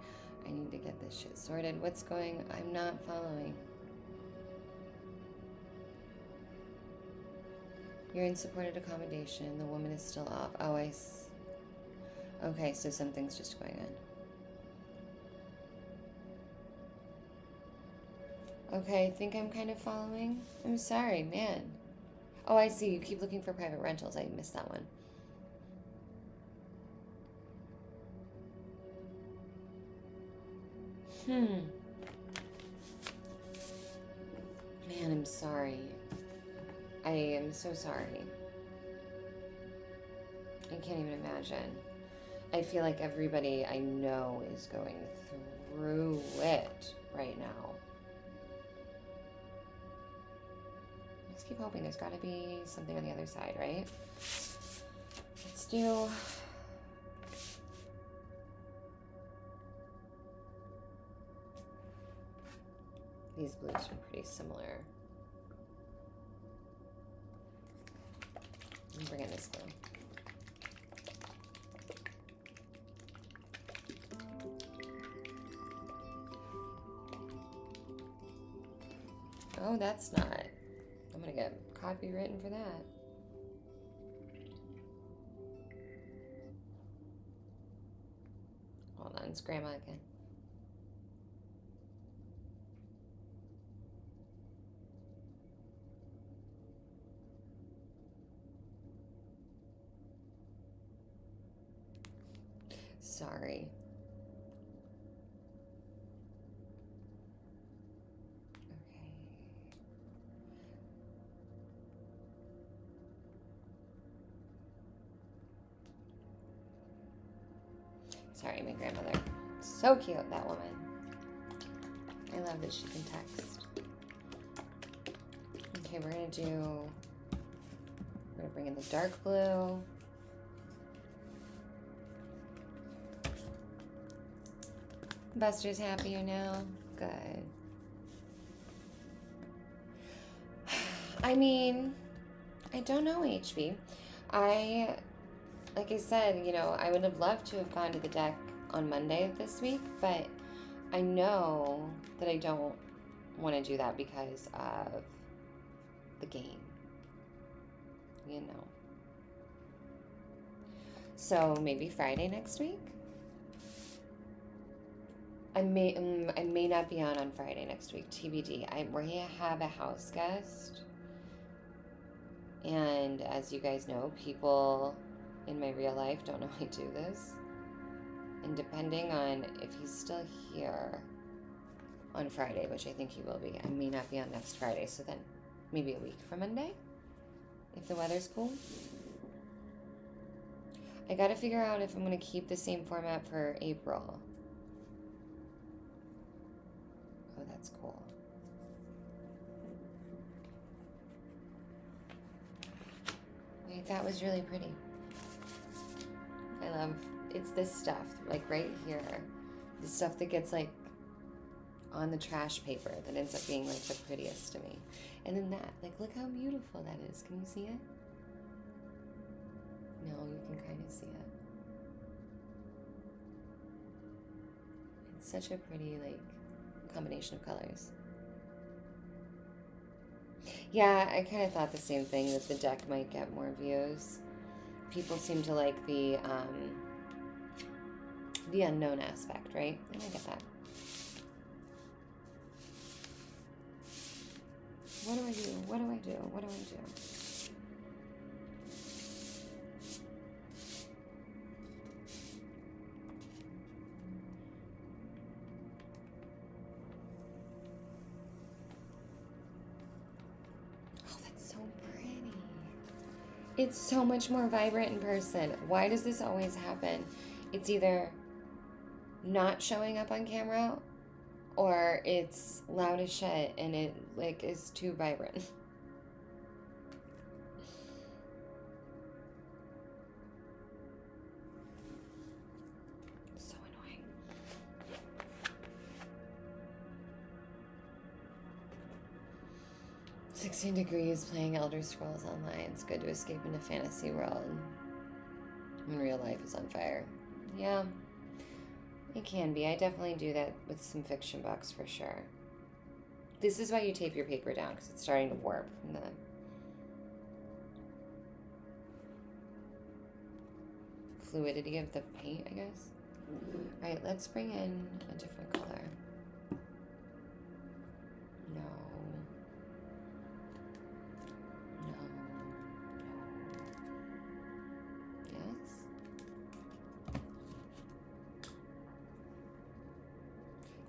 I need to get this shit sorted. What's going? I'm not following. You're in supported accommodation. The woman is still off. Oh, okay, so something's just going on. Okay, I think I'm kind of following. I'm sorry, man. Oh, I see. You keep looking for private rentals. I missed that one. Man, I'm sorry. I am so sorry. I can't even imagine. I feel like everybody I know is going through it right now. I just keep hoping there's got to be something on the other side, right? Let's do... These blues are pretty similar. I'm bringing this blue. Oh, that's not. I'm gonna get copywritten for that. Hold on, it's Grandma again. Sorry. Okay. Sorry, my grandmother. So cute, that woman. I love that she can text. Okay, we're gonna bring in the dark blue. Buster's happier now. Good. I mean, I don't know, HB. Like I said, you know, I would have loved to have gone to the deck on Monday of this week, but I know that I don't want to do that because of the game, you know. So maybe Friday next week? I may not be on Friday next week, TBD. We have a house guest, and as you guys know, people in my real life don't know I do this. And depending on if he's still here on Friday, which I think he will be, I may not be on next Friday, so then maybe a week from Monday, if the weather's cool. I gotta figure out if I'm gonna keep the same format for April. Oh, that's cool. Wait, that was really pretty. I love, it's this stuff, like right here. The stuff that gets like on the trash paper that ends up being like the prettiest to me. And then that, like look how beautiful that is. Can you see it? No, you can kind of see it. It's such a pretty like combination of colors. Yeah, I kind of thought the same thing, that the deck might get more views. People seem to like the unknown aspect, right? And I get that. What do I do? What do I do? What do I do? Oh, that's so pretty. It's so much more vibrant in person. Why does this always happen? It's either not showing up on camera or it's loud as shit and it like is too vibrant. So annoying. "16 degrees playing Elder Scrolls Online. It's good to escape into fantasy world when real life is on fire." Yeah. It can be. I definitely do that with some fiction books for sure. This is why you tape your paper down, because it's starting to warp from the fluidity of the paint, I guess. All right, let's bring in a different color. No. No. No. Yes.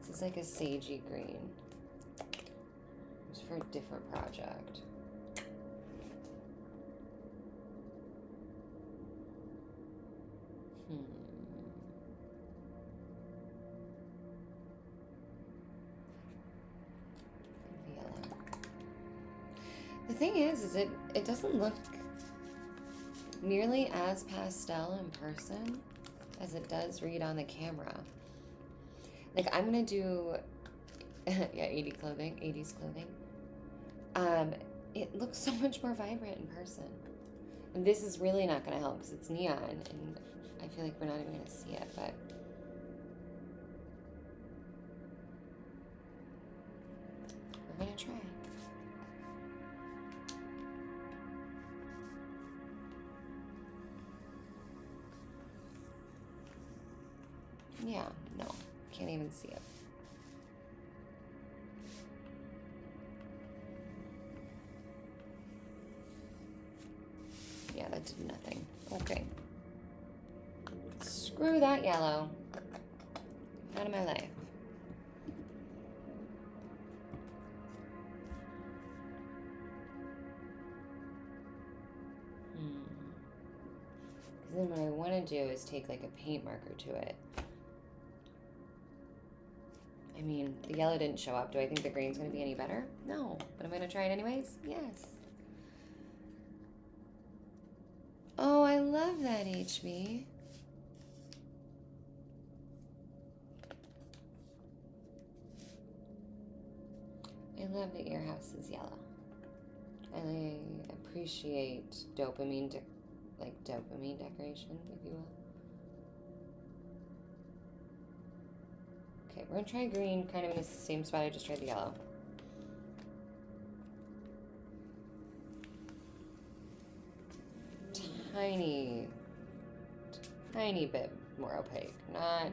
This is like a sagey green. It's for a different project. Yellow. The thing is it doesn't look nearly as pastel in person as it does read on the camera. Like I'm gonna do, yeah, 80s clothing. It looks so much more vibrant in person. And this is really not gonna help because it's neon, and I feel like we're not even gonna see it, but. We're gonna try. Yeah, no. Can't even see it. Yeah, that did nothing. Okay. Screw that yellow. Out of my life. Because then what I want to do is take like a paint marker to it. I mean, the yellow didn't show up. Do I think the green's going to be any better? No. But I'm going to try it anyways? Yes. Oh, I love that, HB. I love that your house is yellow. I appreciate dopamine decoration, if you will. Okay, we're gonna try green, kind of in the same spot I just tried the yellow. Tiny bit more opaque. Not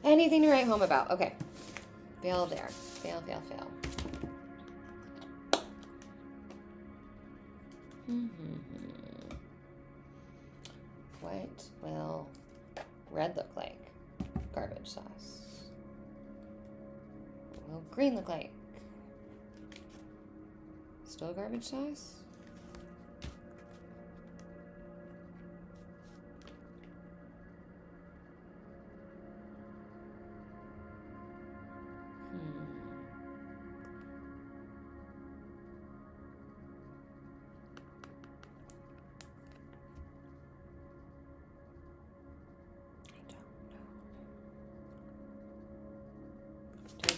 anything to write home about. Okay. Fail there. Fail. What will red look like? Garbage sauce. What will green look like? Still garbage sauce?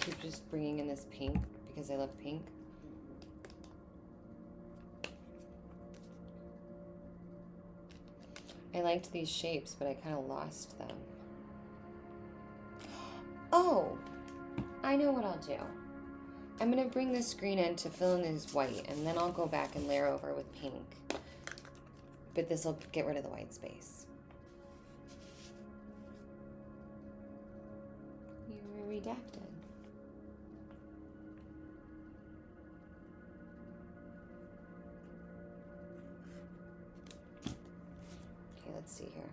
Keep just bringing in this pink because I love pink. I liked these shapes, but I kind of lost them. Oh, I know what I'll do. I'm going to bring this green in to fill in this white, and then I'll go back and layer over with pink. But this will get rid of the white space. You were redacted. Let's see here.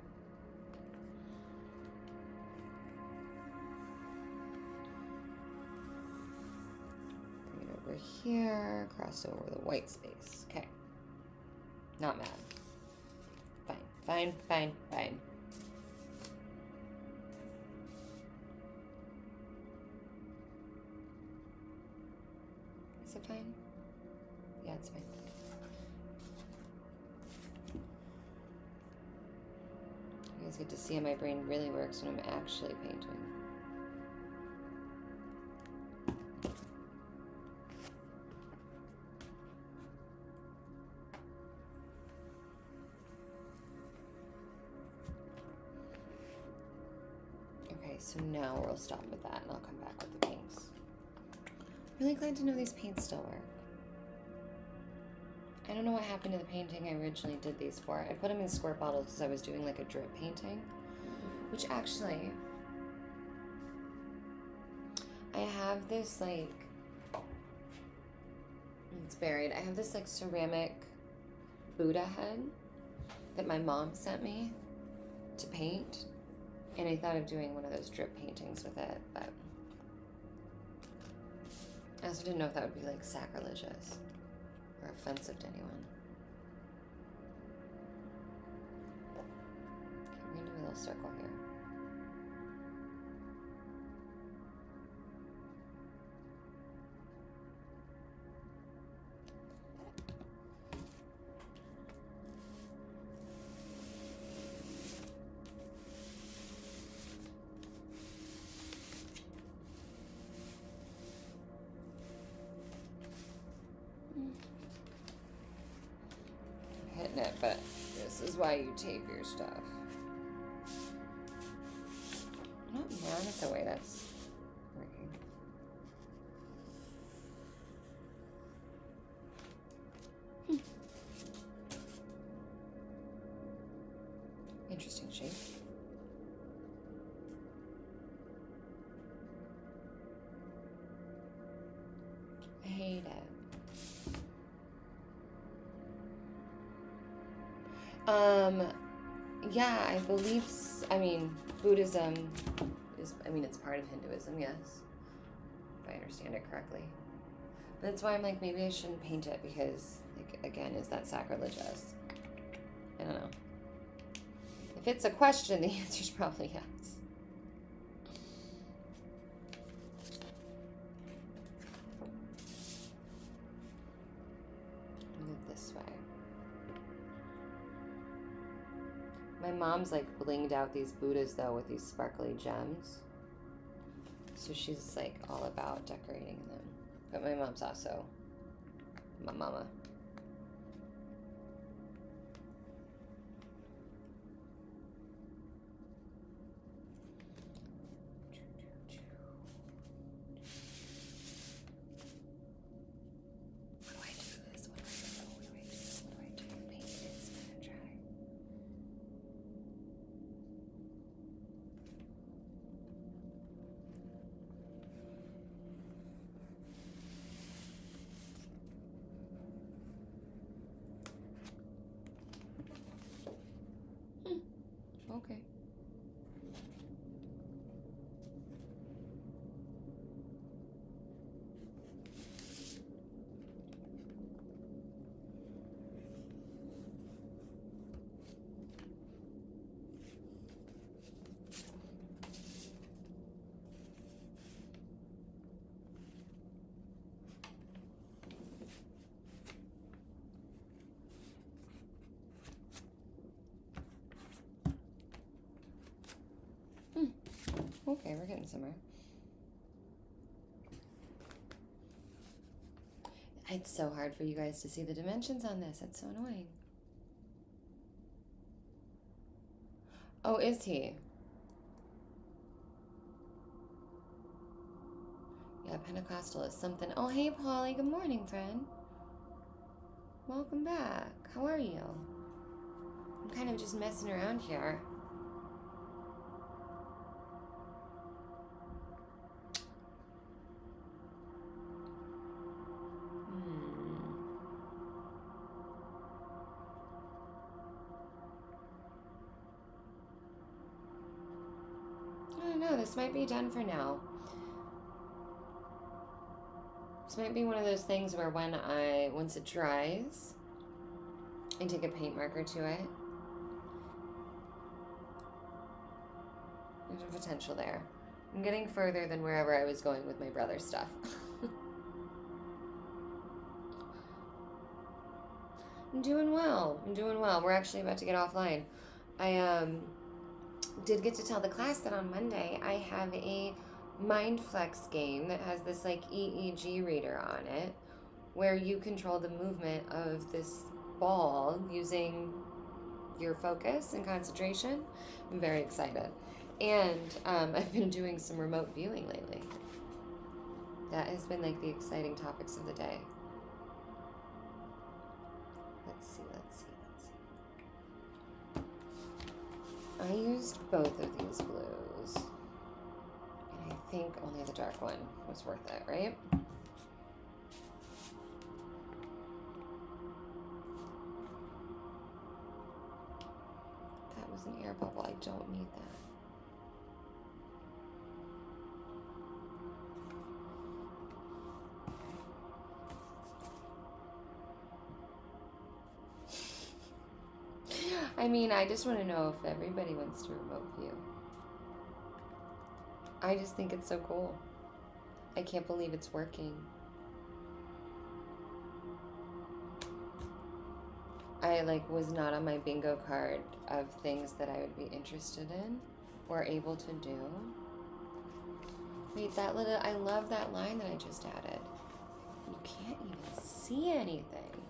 Bring it over here, cross over the white space. Okay. Not mad. Fine. Is it fine? Yeah, it's fine. You guys get to see how my brain really works when I'm actually painting. Okay, so now we'll stop with that and I'll come back with the pinks. Really glad to know these paints still work. I don't know what happened to the painting I originally did these for. I put them in squirt bottles because I was doing like a drip painting, which actually, I have this like, it's buried. I have this like ceramic Buddha head that my mom sent me to paint, and I thought of doing one of those drip paintings with it, but I also didn't know if that would be like sacrilegious or offensive to anyone. Okay, we're gonna do a little circle here. Hitting it, but this is why you tape your stuff. I'm not mad at the way that's working. Interesting shape. Um, yeah, I believe, I mean, Buddhism is, I mean, it's part of Hinduism, yes, if I understand it correctly. But that's why I'm like, maybe I shouldn't paint it because, like, again, is that sacrilegious? I don't know. If it's a question, the answer's probably yes. Move this way. My mom's like blinged out these Buddhas though with these sparkly gems. So she's like all about decorating them. But my mom's also my mama. Okay. Okay, we're getting somewhere. It's so hard for you guys to see the dimensions on this. It's so annoying. Oh, is he? Yeah, Pentecostal is something. Oh, hey, Polly. Good morning, friend. Welcome back. How are you? I'm kind of just messing around here. I don't know. This might be done for now. This might be one of those things where once it dries, I take a paint marker to it. There's a potential there. I'm getting further than wherever I was going with my brother's stuff. I'm doing well. We're actually about to get offline. I did get to tell the class that on Monday I have a MindFlex game that has this like EEG reader on it where you control the movement of this ball using your focus and concentration. I'm very excited. And I've been doing some remote viewing lately. That has been like the exciting topics of the day. Let's see. I used both of these blues. And I think only the dark one was worth it, right? That was an air bubble. I don't need that. I mean, I just want to know if everybody wants to remote view. I just think it's so cool. I can't believe it's working. I was not on my bingo card of things that I would be interested in or able to do. Wait, I love that line that I just added. You can't even see anything.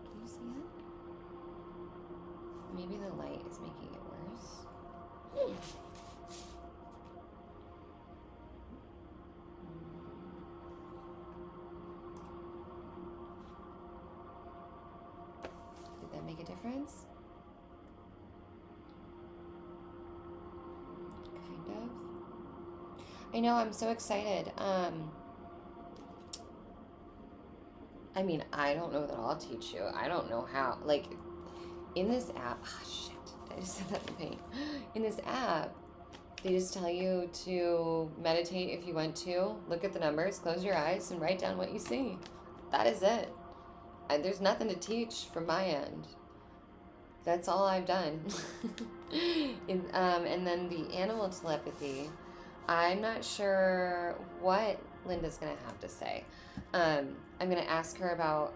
Can you see it? Maybe the light is making it worse. Did that make a difference? Kind of. I know, I'm so excited. I mean, I don't know that I'll teach you. I don't know how. in this app, shit, I just said that in pain. In this app, they just tell you to meditate if you want to, look at the numbers, close your eyes, and write down what you see. That is it. There's nothing to teach from my end. That's all I've done. And then the animal telepathy, I'm not sure what Linda's going to have to say. I'm going to ask her about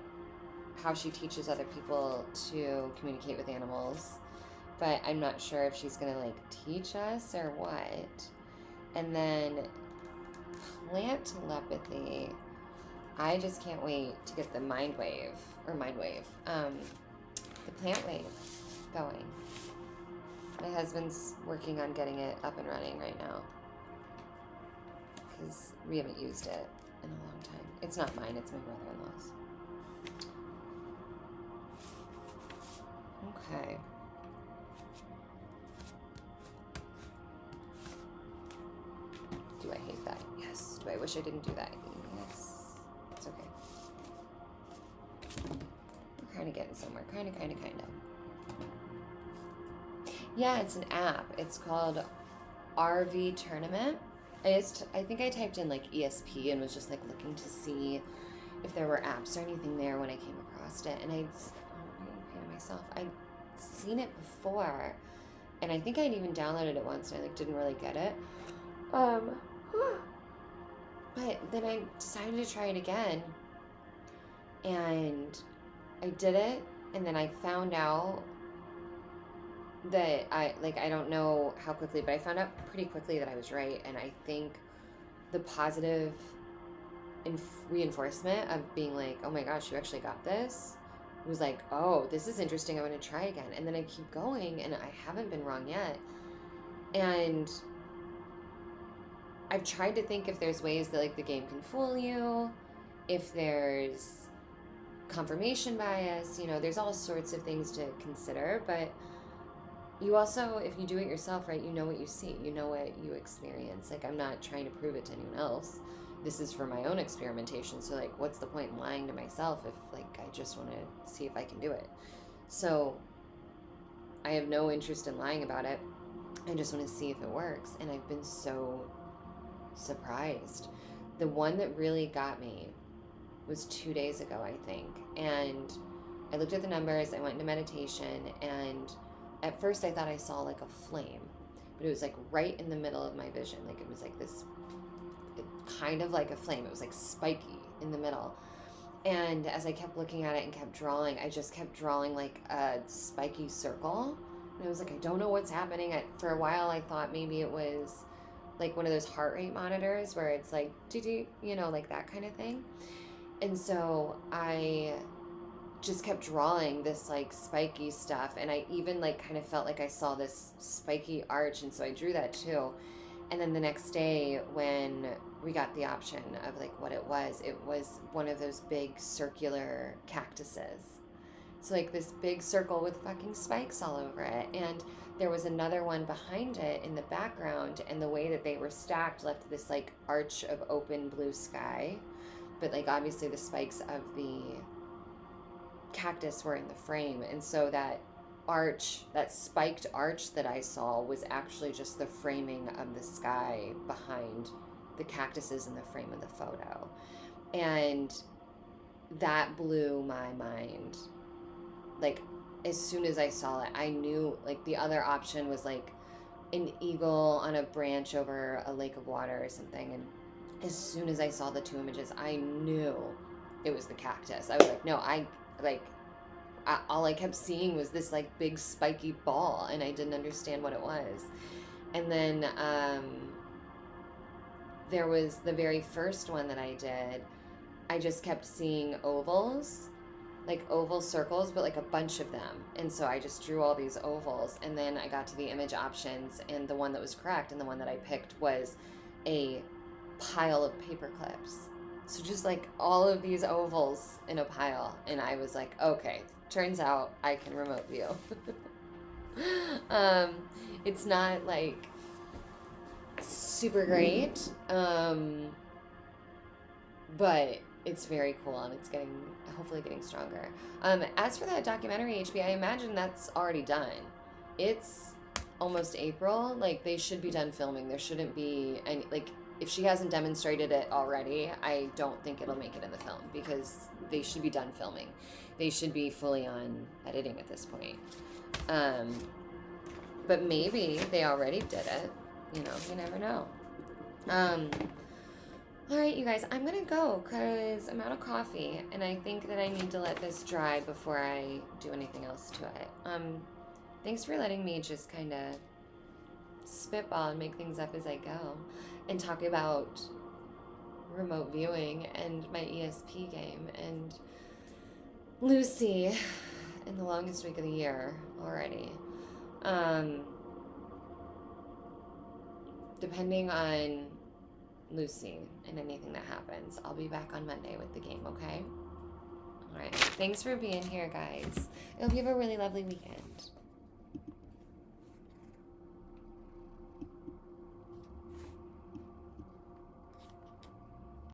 how she teaches other people to communicate with animals, but I'm not sure if she's going to like teach us or what. And then plant telepathy, I just can't wait to get the the plant wave going. My husband's working on getting it up and running right now because we haven't used it in a long time. It's not mine, it's my brother-in-law's. Okay. Do I hate that? Yes. Do I wish I didn't do that? Yes. It's okay. We're kind of getting somewhere. Kind of. Yeah, it's an app. It's called RV Tournament. I think I typed in like ESP and was just like looking to see if there were apps or anything there when I came across it. And I'd seen it before, and I think I'd even downloaded it once and I like didn't really get it. But then I decided to try it again, and I did it, and then I found out that I don't know how quickly, but I found out pretty quickly that I was right. And I think the positive reinforcement of being like, oh my gosh, you actually got this, was like, oh, this is interesting, I'm going to try again. And then I keep going, and I haven't been wrong yet. And I've tried to think if there's ways that like the game can fool you, if there's confirmation bias, there's all sorts of things to consider. But you also, if you do it yourself, right, you know what you see, you know what you experience. Like, I'm not trying to prove it to anyone else. This is for my own experimentation. So like, what's the point in lying to myself if like I just want to see if I can do it? So I have no interest in lying about it. I just want to see if it works. And I've been so surprised. The one that really got me was 2 days ago, I think. And I looked at the numbers, I went into meditation, and at first I thought I saw like a flame, but it was like right in the middle of my vision. Like it was like this, kind of like a flame. It was like spiky in the middle. And as I kept looking at it and kept drawing, I just kept drawing like a spiky circle. And I was like, I don't know what's happening. For a while I thought maybe it was like one of those heart rate monitors where it's like, like that kind of thing. And so I just kept drawing this like spiky stuff, and I even like kind of felt like I saw this spiky arch, and so I drew that too. And then the next day when we got the option of like what it was one of those big circular cactuses. So like this big circle with fucking spikes all over it, and there was another one behind it in the background, and the way that they were stacked left this like arch of open blue sky, but like obviously the spikes of the cactus were in the frame. And so that spiked arch that I saw was actually just the framing of the sky behind the cactuses in the frame of the photo. And that blew my mind. Like, as soon as I saw it, I knew, like, the other option was like an eagle on a branch over a lake of water or something. And as soon as I saw the two images, I knew it was the cactus. I was like, no, all I kept seeing was this like big spiky ball, and I didn't understand what it was. And then there was the very first one that I did. I just kept seeing ovals, like oval circles, but like a bunch of them. And so I just drew all these ovals, and then I got to the image options, and the one that was correct and the one that I picked was a pile of paper clips. So just like all of these ovals in a pile. And I was like, okay, turns out I can remote view. It's not like super great, but it's very cool, and it's hopefully getting stronger. As for that documentary HB, I imagine that's already done. It's almost April. Like, they should be done filming. There shouldn't be any, like, if she hasn't demonstrated it already, I don't think it'll make it in the film, because they should be done filming. They should be fully on editing at this point. But maybe they already did it. You know, you never know. All right, you guys, I'm gonna go because I'm out of coffee, and I think that I need to let this dry before I do anything else to it. Thanks for letting me just kind of spitball and make things up as I go, and talk about remote viewing and my ESP game and Lucy and the longest week of the year already. Depending on Lucy and anything that happens, I'll be back on Monday with the game, okay? All right. Thanks for being here, guys. I hope you have a really lovely weekend.